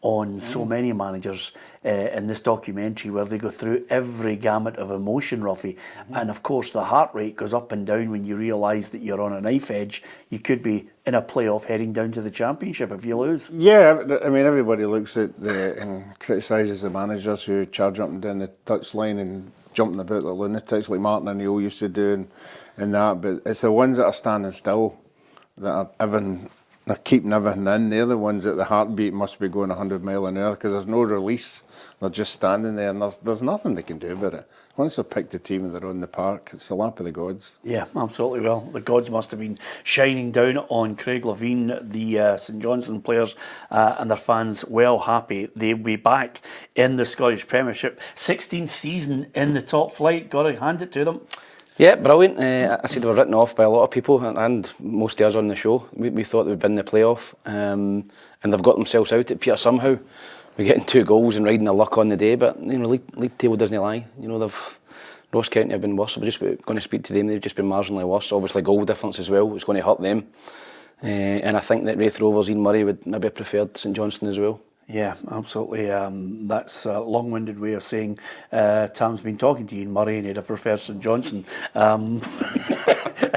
on so many managers in this documentary, where they go through every gamut of emotion, Ruffy. And of course the heart rate goes up and down when you realise that you're on a knife edge. You could be in a playoff heading down to the championship if you lose. Yeah, I mean, everybody looks at and criticises the managers who charge up and down the touchline and jumping about like lunatics, like Martin O'Neill used to do and that, but it's the ones that are standing still that they're keeping everything in. They're the ones that the heartbeat must be going 100 mile an hour, because there's no release. They're just standing there, and there's nothing they can do about it. Once they've picked the team and they're on the park, it's the lap of the gods. Yeah, absolutely. Well, the gods must have been shining down on Craig Levein, the St Johnstone players and their fans. Well happy they'll be back in the Scottish Premiership. 16th season in the top flight. Got to hand it to them. Yeah, brilliant. I said they were written off by a lot of people, and most of us on the show. We thought they would win the playoff, and they've got themselves out at Peter somehow. We're getting 2 goals and riding the luck on the day, but league table doesn't lie. Ross County have been worse. We're just going to speak to them. They've just been marginally worse. Obviously, goal difference as well. It's going to hurt them, and I think that Raith Rovers, Ian Murray would maybe have preferred St Johnstone as well. Yeah, absolutely. That's a long-winded way of saying Tam's been talking to Ian Murray and he'd have preferred St Johnstone. And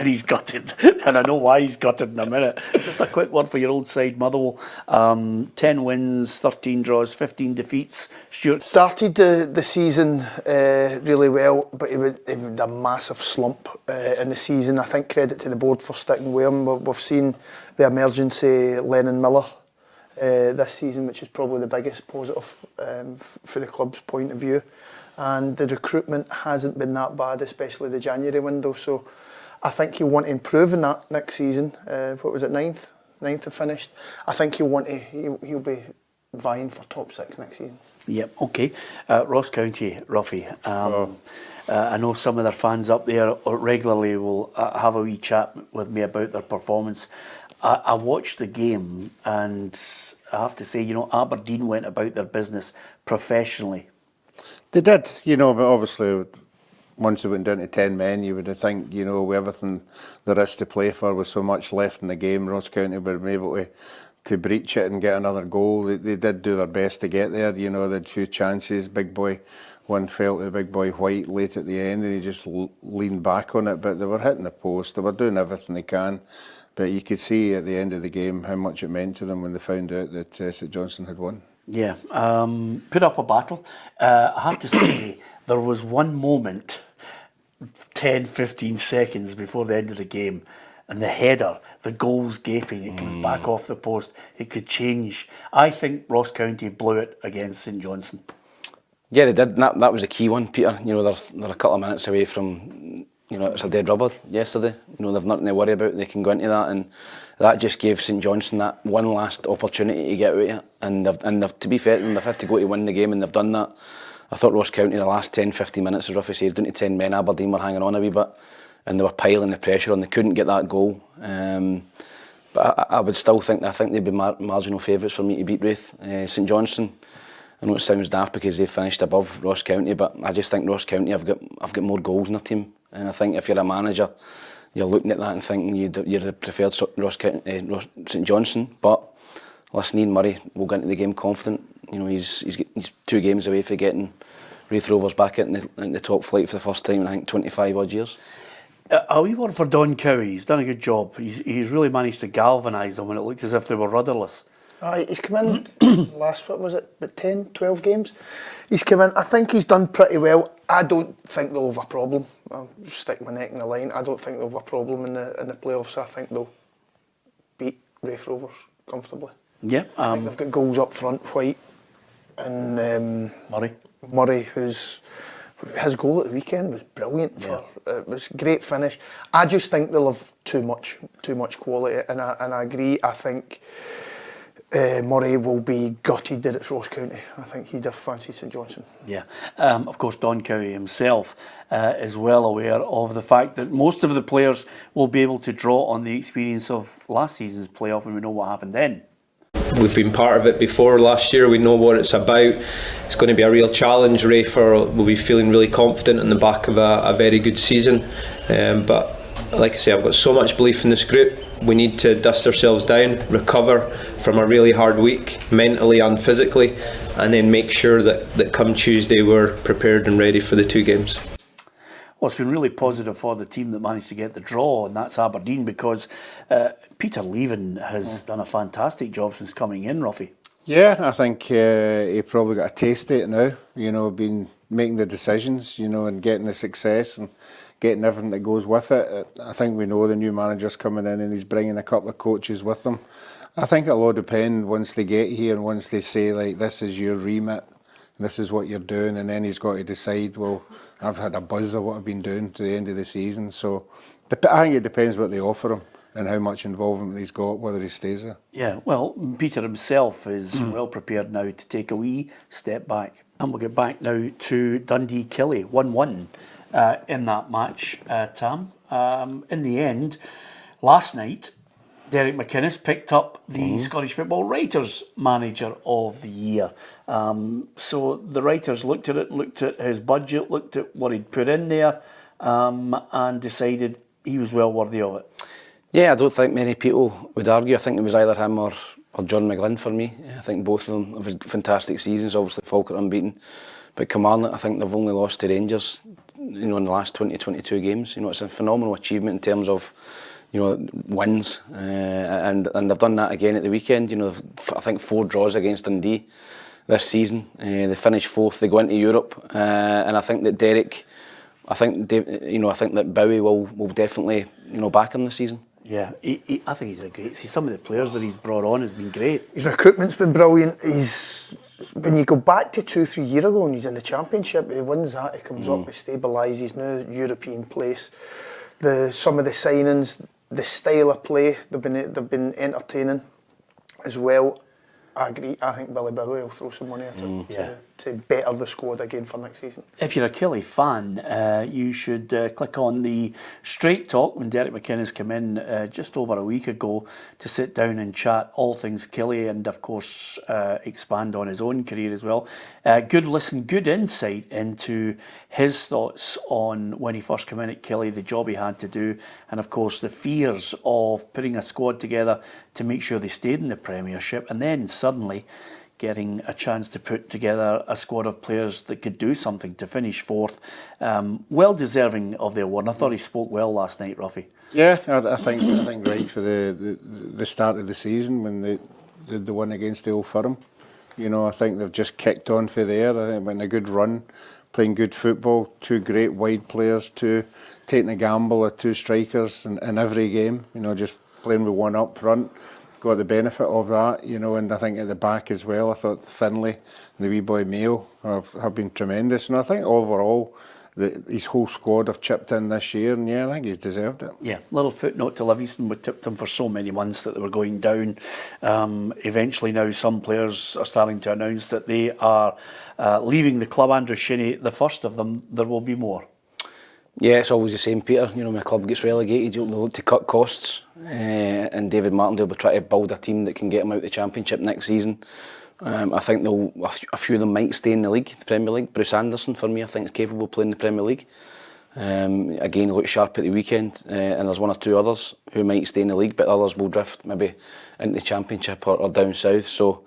he's gutted. And I know why he's gutted in a minute. Just a quick word for your old side, Motherwell. 10 wins, 13 draws, 15 defeats. Stuart? Started the season really well, but he had a massive slump in the season. I think credit to the board for sticking with him. We've seen the emergency Lennon Miller this season, which is probably the biggest positive for the club's point of view, and the recruitment hasn't been that bad, especially the January window, so I think he'll want to improve in that next season. What was it, 9th have finished. I think he'll be vying for top 6 next season. Yep, okay. Ross County, Ruffy. I know some of their fans up there regularly will have a wee chat with me about their performance. I watched the game, and I have to say, you know, Aberdeen went about their business professionally. They did, you know, but obviously once they went down to 10 men, you would think, you know, with everything there is to play for, with so much left in the game, Ross County would be able to breach it and get another goal. They did do their best to get there, you know, they had a few chances. Big boy, one fell to the big boy White late at the end, and he just leaned back on it, but they were hitting the post, they were doing everything they can. But you could see at the end of the game how much it meant to them when they found out that St Johnstone had won. Yeah, put up a battle. I have to say, there was one moment, 10-15 seconds before the end of the game, and the header, the goal's gaping, it comes back off the post, it could change. I think Ross County blew it against St Johnstone. Yeah, they did. That was a key one, Peter. You know, they're a couple of minutes away from, you know, it's a dead rubber yesterday. You know, they've nothing to worry about. They can go into that, and that just gave St Johnstone that one last opportunity to get out of it. And they've, to be fair to them, they've had to go to win the game, and they've done that. I thought Ross County, the last 10-15 minutes, as Ruffy says, down to 10 men, Aberdeen were hanging on a wee bit, and they were piling the pressure on. They couldn't get that goal. But I would still think, they'd be marginal favourites for me to beat Raith. St Johnstone, I know it sounds daft because they finished above Ross County, but I just think Ross County have got more goals in their team. And I think if you're a manager, you're looking at that and thinking you're the preferred St Johnstone. But listen, Ian Murray will go into the game confident. You know, he's 2 games away from getting Raith Rovers back in the top flight for the first time in I think 25 odd years. A wee word for Don Cowie. He's done a good job. He's really managed to galvanise them when it looked as if they were rudderless. He's come in last, what was it, about 10, 12 games? He's come in, I think he's done pretty well. I don't think they'll have a problem. I'll stick my neck in the line. I don't think they'll have a problem in the playoffs. I think they'll beat Raith Rovers comfortably. Yeah. I think they've got goals up front, White and Murray, his goal at the weekend was brilliant. It was a great finish. I just think they'll have too much quality, and I agree. I think Murray will be gutted that it's Ross County. I think he'd have fancied St Johnstone. Yeah. Of course, Don Cowie himself is well aware of the fact that most of the players will be able to draw on the experience of last season's playoff, and we know what happened then. We've been part of it before last year. We know what it's about. It's going to be a real challenge. Raith will be feeling really confident in the back of a very good season. But like I say, I've got so much belief in this group. We need to dust ourselves down, recover from a really hard week, mentally and physically, and then make sure that come Tuesday we're prepared and ready for the 2 games. Well, it's been really positive for the team that managed to get the draw, and that's Aberdeen, because Peter Levein has done a fantastic job since coming in, Ruffy. Yeah, I think he probably got a taste of it now, you know, been making the decisions, you know, and getting the success and getting everything that goes with it. I think we know the new manager's coming in and he's bringing a couple of coaches with him. I think it'll all depend once they get here and once they say, like, this is your remit, this is what you're doing, and then he's got to decide, well, I've had a buzz of what I've been doing to the end of the season. So I think it depends what they offer him and how much involvement he's got, whether he stays there. Yeah, well, Peter himself is well prepared now to take a wee step back. And we'll get back now to Dundee Killie, 1-1 in that match, Tam. In the end, last night, Derek McInnes picked up the Scottish Football Writers Manager of the Year. So the writers looked at it, looked at his budget, looked at what he'd put in there, and decided he was well worthy of it. Yeah, I don't think many people would argue. I think it was either him or John McGlynn for me. I think both of them have had fantastic seasons. Obviously, Falkirk unbeaten. But Kilmarnock, I think they've only lost to Rangers, you know, in the last 20-22 games. You know, it's a phenomenal achievement in terms of, you know, wins, and they've done that again at the weekend. You know, I think 4 draws against Dundee this season. They finished 4th. They go into Europe, and I think that Derek, I think that Bowie will definitely, you know, back him this season. Yeah, I think he's a great. See, some of the players that he's brought on has been great. His recruitment's been brilliant. When you go back to 2-3 years ago and he's in the Championship, he wins that. He comes up, he stabilises now European place. Some of the signings, the style of play, they've been entertaining as well. I agree. I think Billy Bowie will throw some money at it to better the squad again for next season. If you're a Killie fan, you should click on the Straight Talk when Derek McInnes came in just over a week ago to sit down and chat all things Killie and, of course, expand on his own career as well. Good listen, good insight into his thoughts on when he first came in at Killie, the job he had to do, and, of course, the fears of putting a squad together to make sure they stayed in the Premiership, and then suddenly getting a chance to put together a squad of players that could do something to finish fourth. Well deserving of the award. I thought he spoke well last night, Ruffy. Yeah, I think right for the start of the season when they did the one against the Old Firm. You know, I think they've just kicked on for there. I think went a good run, playing good football, two great wide players, taking a gamble at two strikers in every game. You know, just playing with one up front. Got the benefit of that, you know, and I think at the back as well, I thought Finlay and the wee boy Mayo have been tremendous, and I think overall his whole squad have chipped in this year, and yeah, I think he's deserved it. Yeah, little footnote to Livingston, we tipped them for so many months that they were going down. Eventually now some players are starting to announce that they are leaving the club. Andrew Shinnie, the first of them, there will be more. Yeah, it's always the same, Peter. You know, when a club gets relegated, you look to cut costs, and David Martindale will try to build a team that can get them out of the Championship next season. I think a few of them might stay in the league, the Premier League. Bruce Anderson, for me, I think is capable of playing the Premier League. Again, he looked sharp at the weekend, and there's one or two others who might stay in the league, but others will drift maybe into the Championship or down south. So,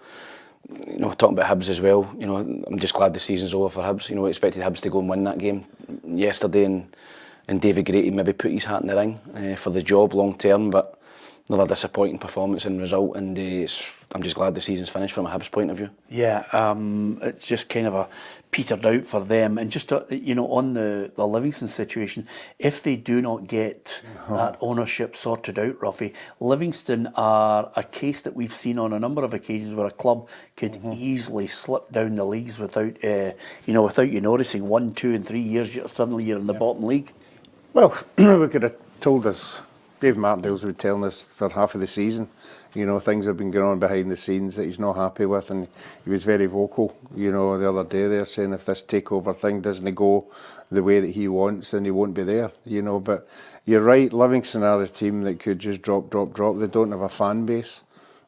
you know, talking about Hibs as well, you know, I'm just glad the season's over for Hibs. You know, I expected Hibs to go and win that game yesterday, and David Grady maybe put his hat in the ring for the job long term, but another disappointing performance and result, and I'm just glad the season's finished from a Hibs point of view. Yeah, it's just kind of a petered out for them, and just you know, on the Livingston situation, if they do not get that ownership sorted out, Ruffy, Livingston are a case that we've seen on a number of occasions where a club could easily slip down the leagues without without you noticing. 1, 2 and 3 years suddenly you're in the bottom league. Well, we could have told us, Dave Martindale's been telling us for half of the season, you know, things have been going on behind the scenes that he's not happy with, and he was very vocal, you know, the other day there, saying if this takeover thing doesn't go the way that he wants, then he won't be there, you know. But you're right, Livingston are a team that could just drop. They don't have a fan base.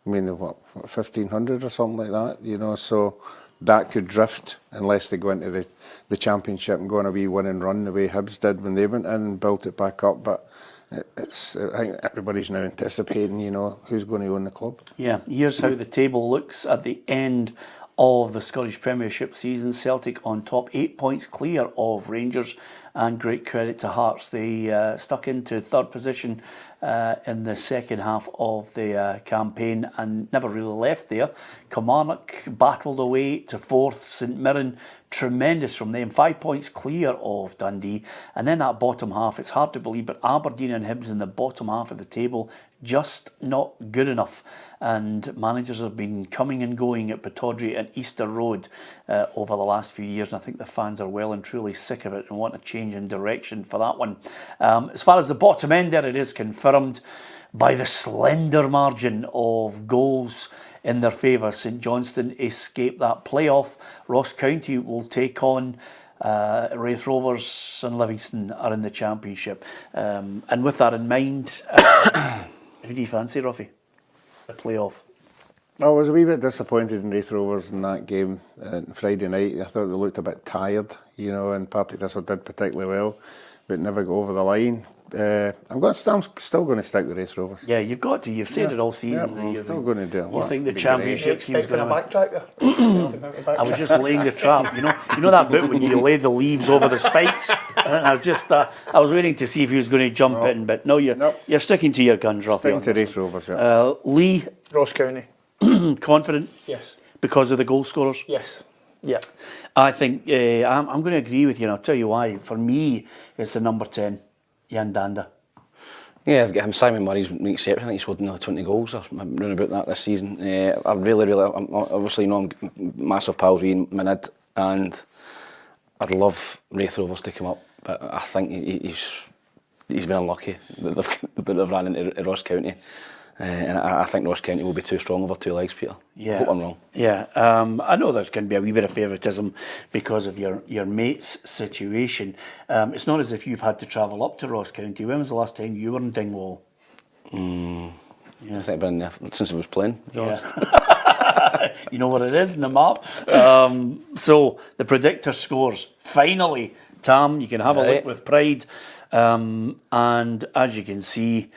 I mean, they've what 1,500 or something like that, you know, so that could drift unless they go into the Championship and go on a wee winning run the way Hibs did when they went in and built it back up. But I think everybody's now anticipating, you know, who's going to own the club. Yeah, here's how the table looks at the end of the Scottish Premiership season. Celtic on top, 8 points clear of Rangers, and great credit to Hearts. They stuck into third position in the second half of the campaign and never really left there. Kilmarnock battled away to fourth. St Mirren, tremendous from them, 5 points clear of Dundee. And then that bottom half, it's hard to believe, but Aberdeen and Hibs in the bottom half of the table, just not good enough. And managers have been coming and going at Pittodrie and Easter Road over the last few years, and I think the fans are well and truly sick of it and want a change in direction for that one. As far as the bottom end there, it is confirmed by the slender margin of goals in their favour. St Johnstone escape that playoff. Ross County will take on Raith Rovers, and Livingston are in the Championship. And with that in mind, who do you fancy, Ruffy? The playoff. I was a wee bit disappointed in Raith Rovers in that game Friday night. I thought they looked a bit tired, you know, and Partick Thistle did particularly well, but never got over the line. I'm still going to stick with Raith Rovers. Yeah, you've got to. You've said it all season. Yeah, I'm still going to do it. You think the Championship team's going to backtrack there? I was just laying the trap. You know that bit when you lay the leaves over the spikes. I was waiting to see if he was going to jump in, but no, you're sticking to your guns, Ruffy. Sticking to Raith Rovers. Yeah. Lee, Ross County. Confident? Yes. Because of the goal scorers? Yes. Yeah. I think I'm going to agree with you, and I'll tell you why. For me, it's the number 10, Jan Danda. Yeah, I've got him. Simon Murray's an exception. I think he's scored another 20 goals or round about that this season. I'm obviously, you know, I'm massive pals with Minid, and I'd love Raith Rovers to come up, but I think he's been unlucky that they've ran into Ross County. And I think Ross County will be too strong over two legs, Peter. Yeah. I hope I'm wrong. Yeah, I know there's going to be a wee bit of favouritism because of your mate's situation. It's not as if you've had to travel up to Ross County. When was the last time you were in Dingwall? I think I've been there since I was playing, to be honest. You know what it is in the map. So the predictor scores. Finally, Tam, you can have a look with pride. And as you can see,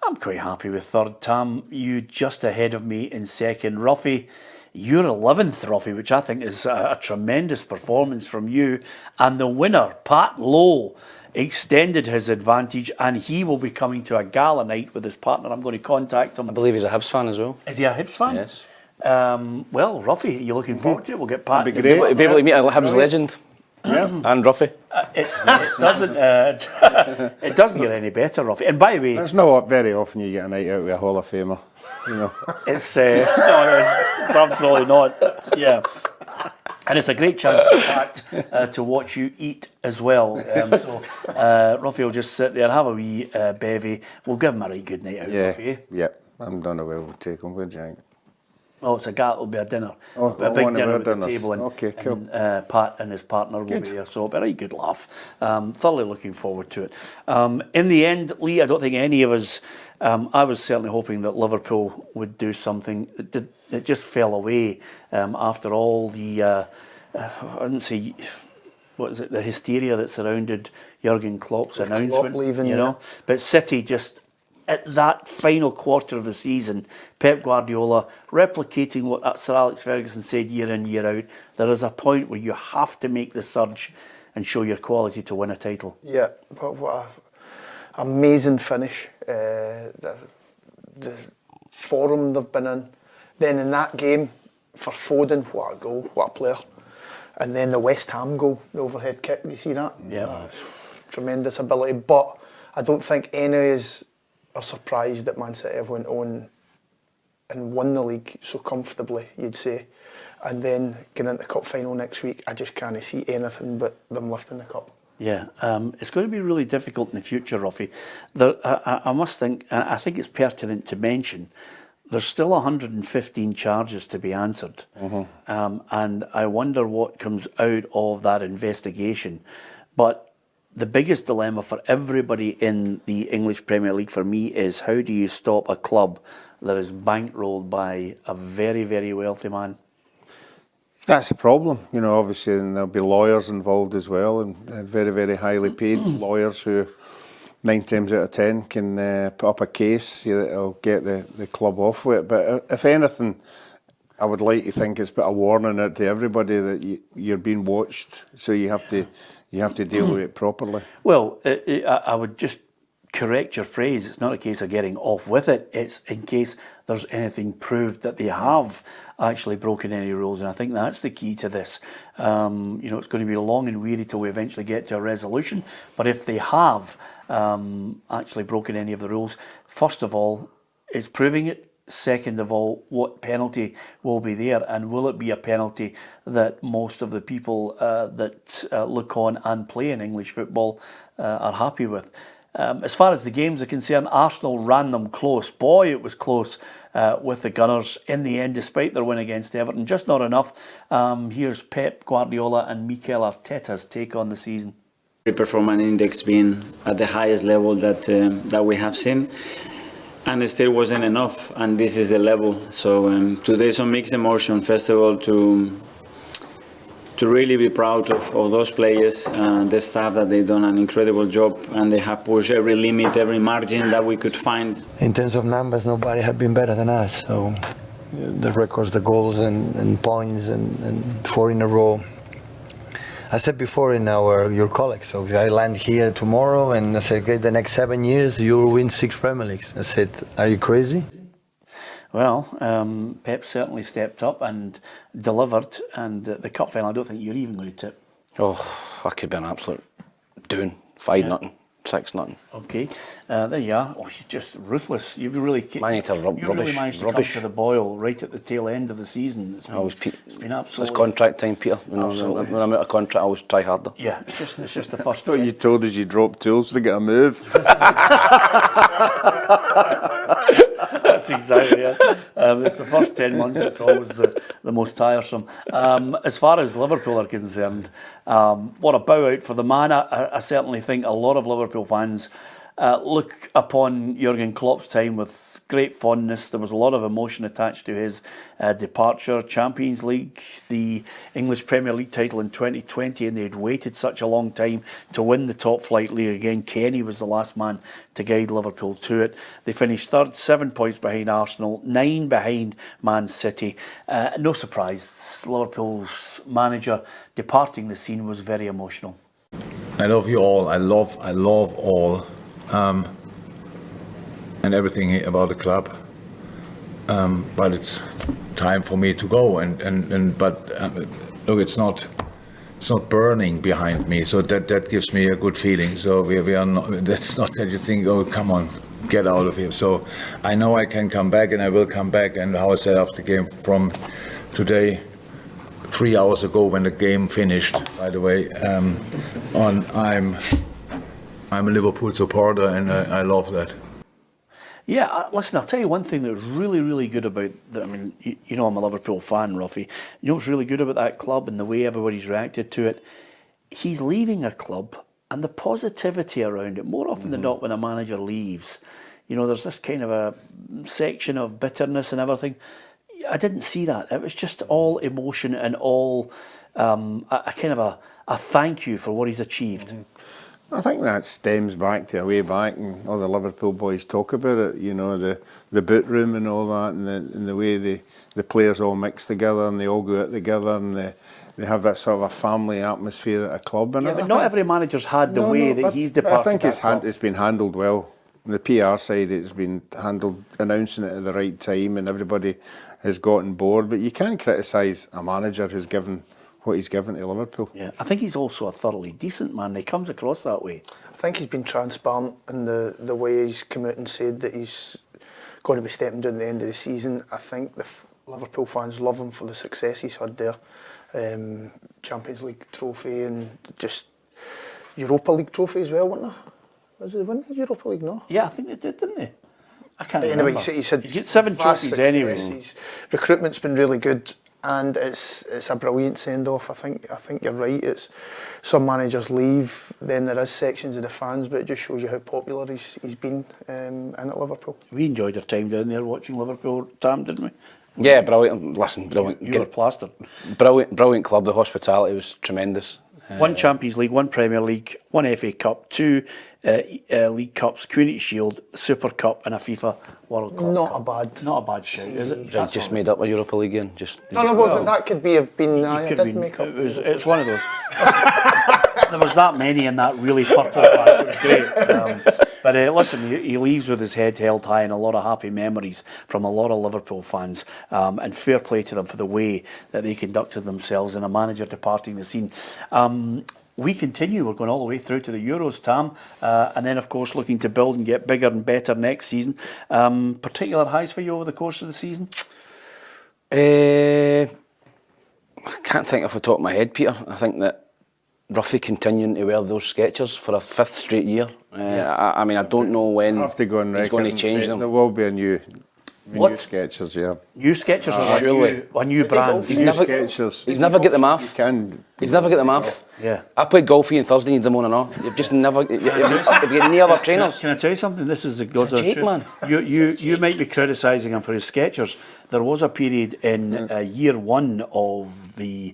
I'm quite happy with third. Tam, you just ahead of me in second. Ruffy, you're 11th, Ruffy, which I think is a tremendous performance from you. And the winner, Pat Lowe, extended his advantage, and he will be coming to a gala night with his partner. I'm going to contact him. I believe he's a Hibs fan as well. Is he a Hibs fan? Yes. Well, Ruffy, are you looking forward to it? We'll get Pat. That'd be great. He'll be able to meet a Hibs legend. Yeah. And Ruffy. It doesn't. It doesn't get any better, Ruffy. And by the way, It's not very often you get a night out with a Hall of Famer. You know. it's absolutely not. Yeah. And it's a great chance for Pat to watch you eat as well. So Ruffy will just sit there, have a wee bevy. We'll give him a right good night out, Ruffy. Yeah. I'm done well. We'll take him. What do you think? Oh, it's it'll be a dinner. Oh, a big one of dinner our with the dinners. table. And, Okay, cool. and Pat and his partner will be there. So it'll be a right good laugh. Thoroughly looking forward to it. In the end, Lee, I don't think any of us, I was certainly hoping that Liverpool would do something. It just fell away after all the, I wouldn't say, what is it, the hysteria that surrounded Jurgen Klopp's announcement. leaving, you know. But City just, at that final quarter of the season, Pep Guardiola replicating what Sir Alex Ferguson said year in, year out, there is a point where you have to make the surge and show your quality to win a title. Yeah, but what a amazing finish. The forum they've been in. Then in that game, for Foden, what a goal, what a player. And then the West Ham goal, the overhead kick, you see that? Yeah. Tremendous ability, but I don't think any of us are surprised that Man City have went on and won the league so comfortably, you'd say. And then getting into the cup final next week, I just can't see anything but them lifting the cup. Yeah, it's going to be really difficult in the future, Ruffy. I must think, I think it's pertinent to mention, there's still 115 charges to be answered. And I wonder what comes out of that investigation. But the biggest dilemma for everybody in the English Premier League for me is, how do you stop a club that is bankrolled by a very, very wealthy man? That's the problem, you know. Obviously, and there'll be lawyers involved as well, and very, very highly paid lawyers who 9 times out of 10 can put up a case that'll get the club off with it. But if anything, I would like to think it's put a warning out to everybody that you're being watched, so you have to deal with it properly. Well, I would just correct your phrase. It's not a case of getting off with it. It's in case there's anything proved that they have actually broken any rules. And I think that's the key to this. You know, it's going to be long and weary till we eventually get to a resolution. But if they have actually broken any of the rules, first of all, it's proving it. Second of all, what penalty will be there, and will it be a penalty that most of the people that look on and play in English football are happy with? As far as the games are concerned, Arsenal ran them close. Boy, it was close with the Gunners in the end, despite their win against Everton. Just not enough. Here's Pep Guardiola and Mikel Arteta's take on the season. The performance index being at the highest level that we have seen. And it still wasn't enough, and this is the level. So today some mixed emotion. First of all, to really be proud of those players, the staff, that they've done an incredible job, and they have pushed every limit, every margin that we could find. In terms of numbers, nobody had been better than us. So the records, the goals and points and 4 in a row. I said before in your colleagues, so if I land here tomorrow and I say, okay, the next 7 years you'll win 6 Premier Leagues. I said, are you crazy? Well, Pep certainly stepped up and delivered, and the cup final, I don't think you're even going to tip. Oh, that could be an absolute doing. 5-0, 6-0. Okay, there you are. Oh, he's just ruthless. You've really, really managed to come to the boil right at the tail end of the season. It's been absolutely. It's contract time, Peter. When I'm out of contract, I always try harder. Yeah, it's just the first. I thought you told us you dropped tools to get a move. That's exactly it. It's the first 10 months that's always the most tiresome. As far as Liverpool are concerned, what a bow out for the man. I certainly think a lot of Liverpool fans look upon Jurgen Klopp's time with great fondness. There was a lot of emotion attached to his departure. Champions League, the English Premier League title in 2020, and they'd waited such a long time to win the top flight league again. Kenny was the last man to guide Liverpool to it. They finished third, 7 points behind Arsenal, 9 behind Man City. No surprise, Liverpool's manager departing the scene was very emotional. I love you all. I love all. And everything about the club, but it's time for me to go. But look, it's not burning behind me, so that gives me a good feeling. So we are not. That's not that you think, oh, come on, get out of here. So I know I can come back, and I will come back. And how I said after the game from today, 3 hours ago when the game finished, by the way, I'm a Liverpool supporter, and I love that. Yeah, listen, I'll tell you one thing that was really, really good about, I mean, you know I'm a Liverpool fan, Ruffy. You know what's really good about that club and the way everybody's reacted to it? He's leaving a club and the positivity around it, more often than not when a manager leaves, you know, there's this kind of a section of bitterness and everything. I didn't see that. It was just all emotion and all a kind of a thank you for what he's achieved. I think that stems back to a way back, and all the Liverpool boys talk about it. You know, the boot room and all that, and the way the players all mix together and they all go out together, and they have that sort of a family atmosphere at a club. And yeah, but not every manager's had the way that he's departed. I think it's been handled well. On the PR side, it's been handled, announcing it at the right time, and everybody has gotten bored. But you can't criticise a manager who's given what he's given to Liverpool. Yeah, I think he's also a thoroughly decent man. He comes across that way. I think he's been transparent in the way he's come out and said that he's going to be stepping down at the end of the season. I think the Liverpool fans love him for the success he's had there. Champions League trophy and just Europa League trophy as well, wasn't there? Was it win the Europa League? No. Yeah, I think they did, didn't they? I can't remember. Anyway, he's had 7 trophies anyway. His recruitment's been really good. And it's a brilliant send-off. I think you're right. It's some managers leave, then there is sections of the fans, but it just shows you how popular he's been in at Liverpool. We enjoyed our time down there watching Liverpool, Tam, didn't we? Yeah, brilliant. Listen, brilliant. You were plastered. Brilliant club. The hospitality was tremendous. 1 Champions League, 1 Premier League, 1 FA Cup, 2 League Cups, Community Shield, Super Cup, and a FIFA World Cup. Not a bad shout, is it? I just made up a Europa League again. No, that could have been. I did make up. It's one of those. There was that many in that really purple patch. It was great. But listen, he leaves with his head held high and a lot of happy memories from a lot of Liverpool fans. And fair play to them for the way that they conducted themselves and a manager departing the scene. We continue. We're going all the way through to the Euros, Tam, and then, of course, looking to build and get bigger and better next season. Particular highs for you over the course of the season? I can't think off the top of my head, Peter. I think that Ruffy continuing to wear those Skechers for a 5th straight year. I mean, I don't know when I have to go on he's going to change them. There will be a new Skechers, yeah. New Skechers, surely a new brand. He's never get them off. He's never get them off. Yeah. I played golf on Thursday, you need them on and off. You've just never. If you get any other trainers. Can I tell you something? This is the God's Jake, truth. Man. You might be criticising him for his Skechers. There was a period in year 1 of the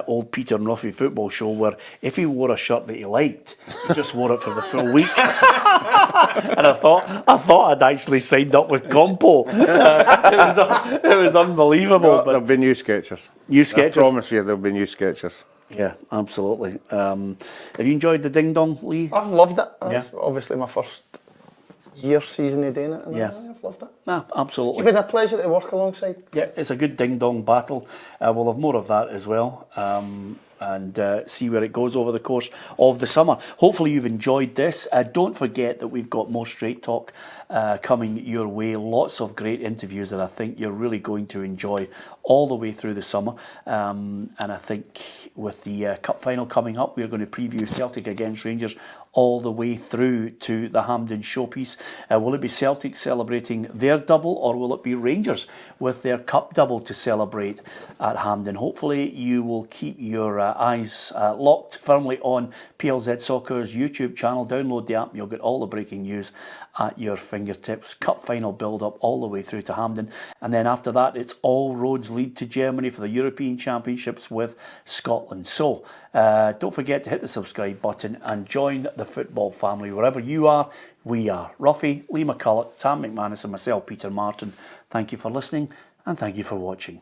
old Peter and Ruffy football show where if he wore a shirt that he liked, he just wore it for the full week. And I thought I'd actually signed up with Compo. It was unbelievable. No, there'll be new Skechers. New Skechers. I promise you, there'll be new Skechers. Yeah, absolutely. Have you enjoyed the Ding Dong, Lee? I've loved it. Yeah. It's obviously my first season of doing it. And Yeah. I've loved it. Nah, absolutely. It's been a pleasure to work alongside. Yeah, it's a good Ding Dong battle. We'll have more of that as well. And see where it goes over the course of the summer. Hopefully you've enjoyed this. Don't forget that we've got more Straight Talk coming your way. Lots of great interviews that I think you're really going to enjoy all the way through the summer. And I think with the Cup final coming up, we're going to preview Celtic against Rangers all the way through to the Hampden showpiece. Will it be Celtic celebrating their double, or will it be Rangers with their cup double to celebrate at Hampden? Hopefully you will keep your eyes locked firmly on PLZ Soccer's YouTube channel. Download the app, you'll get all the breaking news at your fingertips. Cup final build-up all the way through to Hampden, and then after that it's all roads lead to Germany for the European Championships with Scotland. So don't forget to hit the subscribe button and join the football family. Wherever you are, we are. Ruffy, Lee McCulloch, Tam McManus and myself, Peter Martin. Thank you for listening and thank you for watching.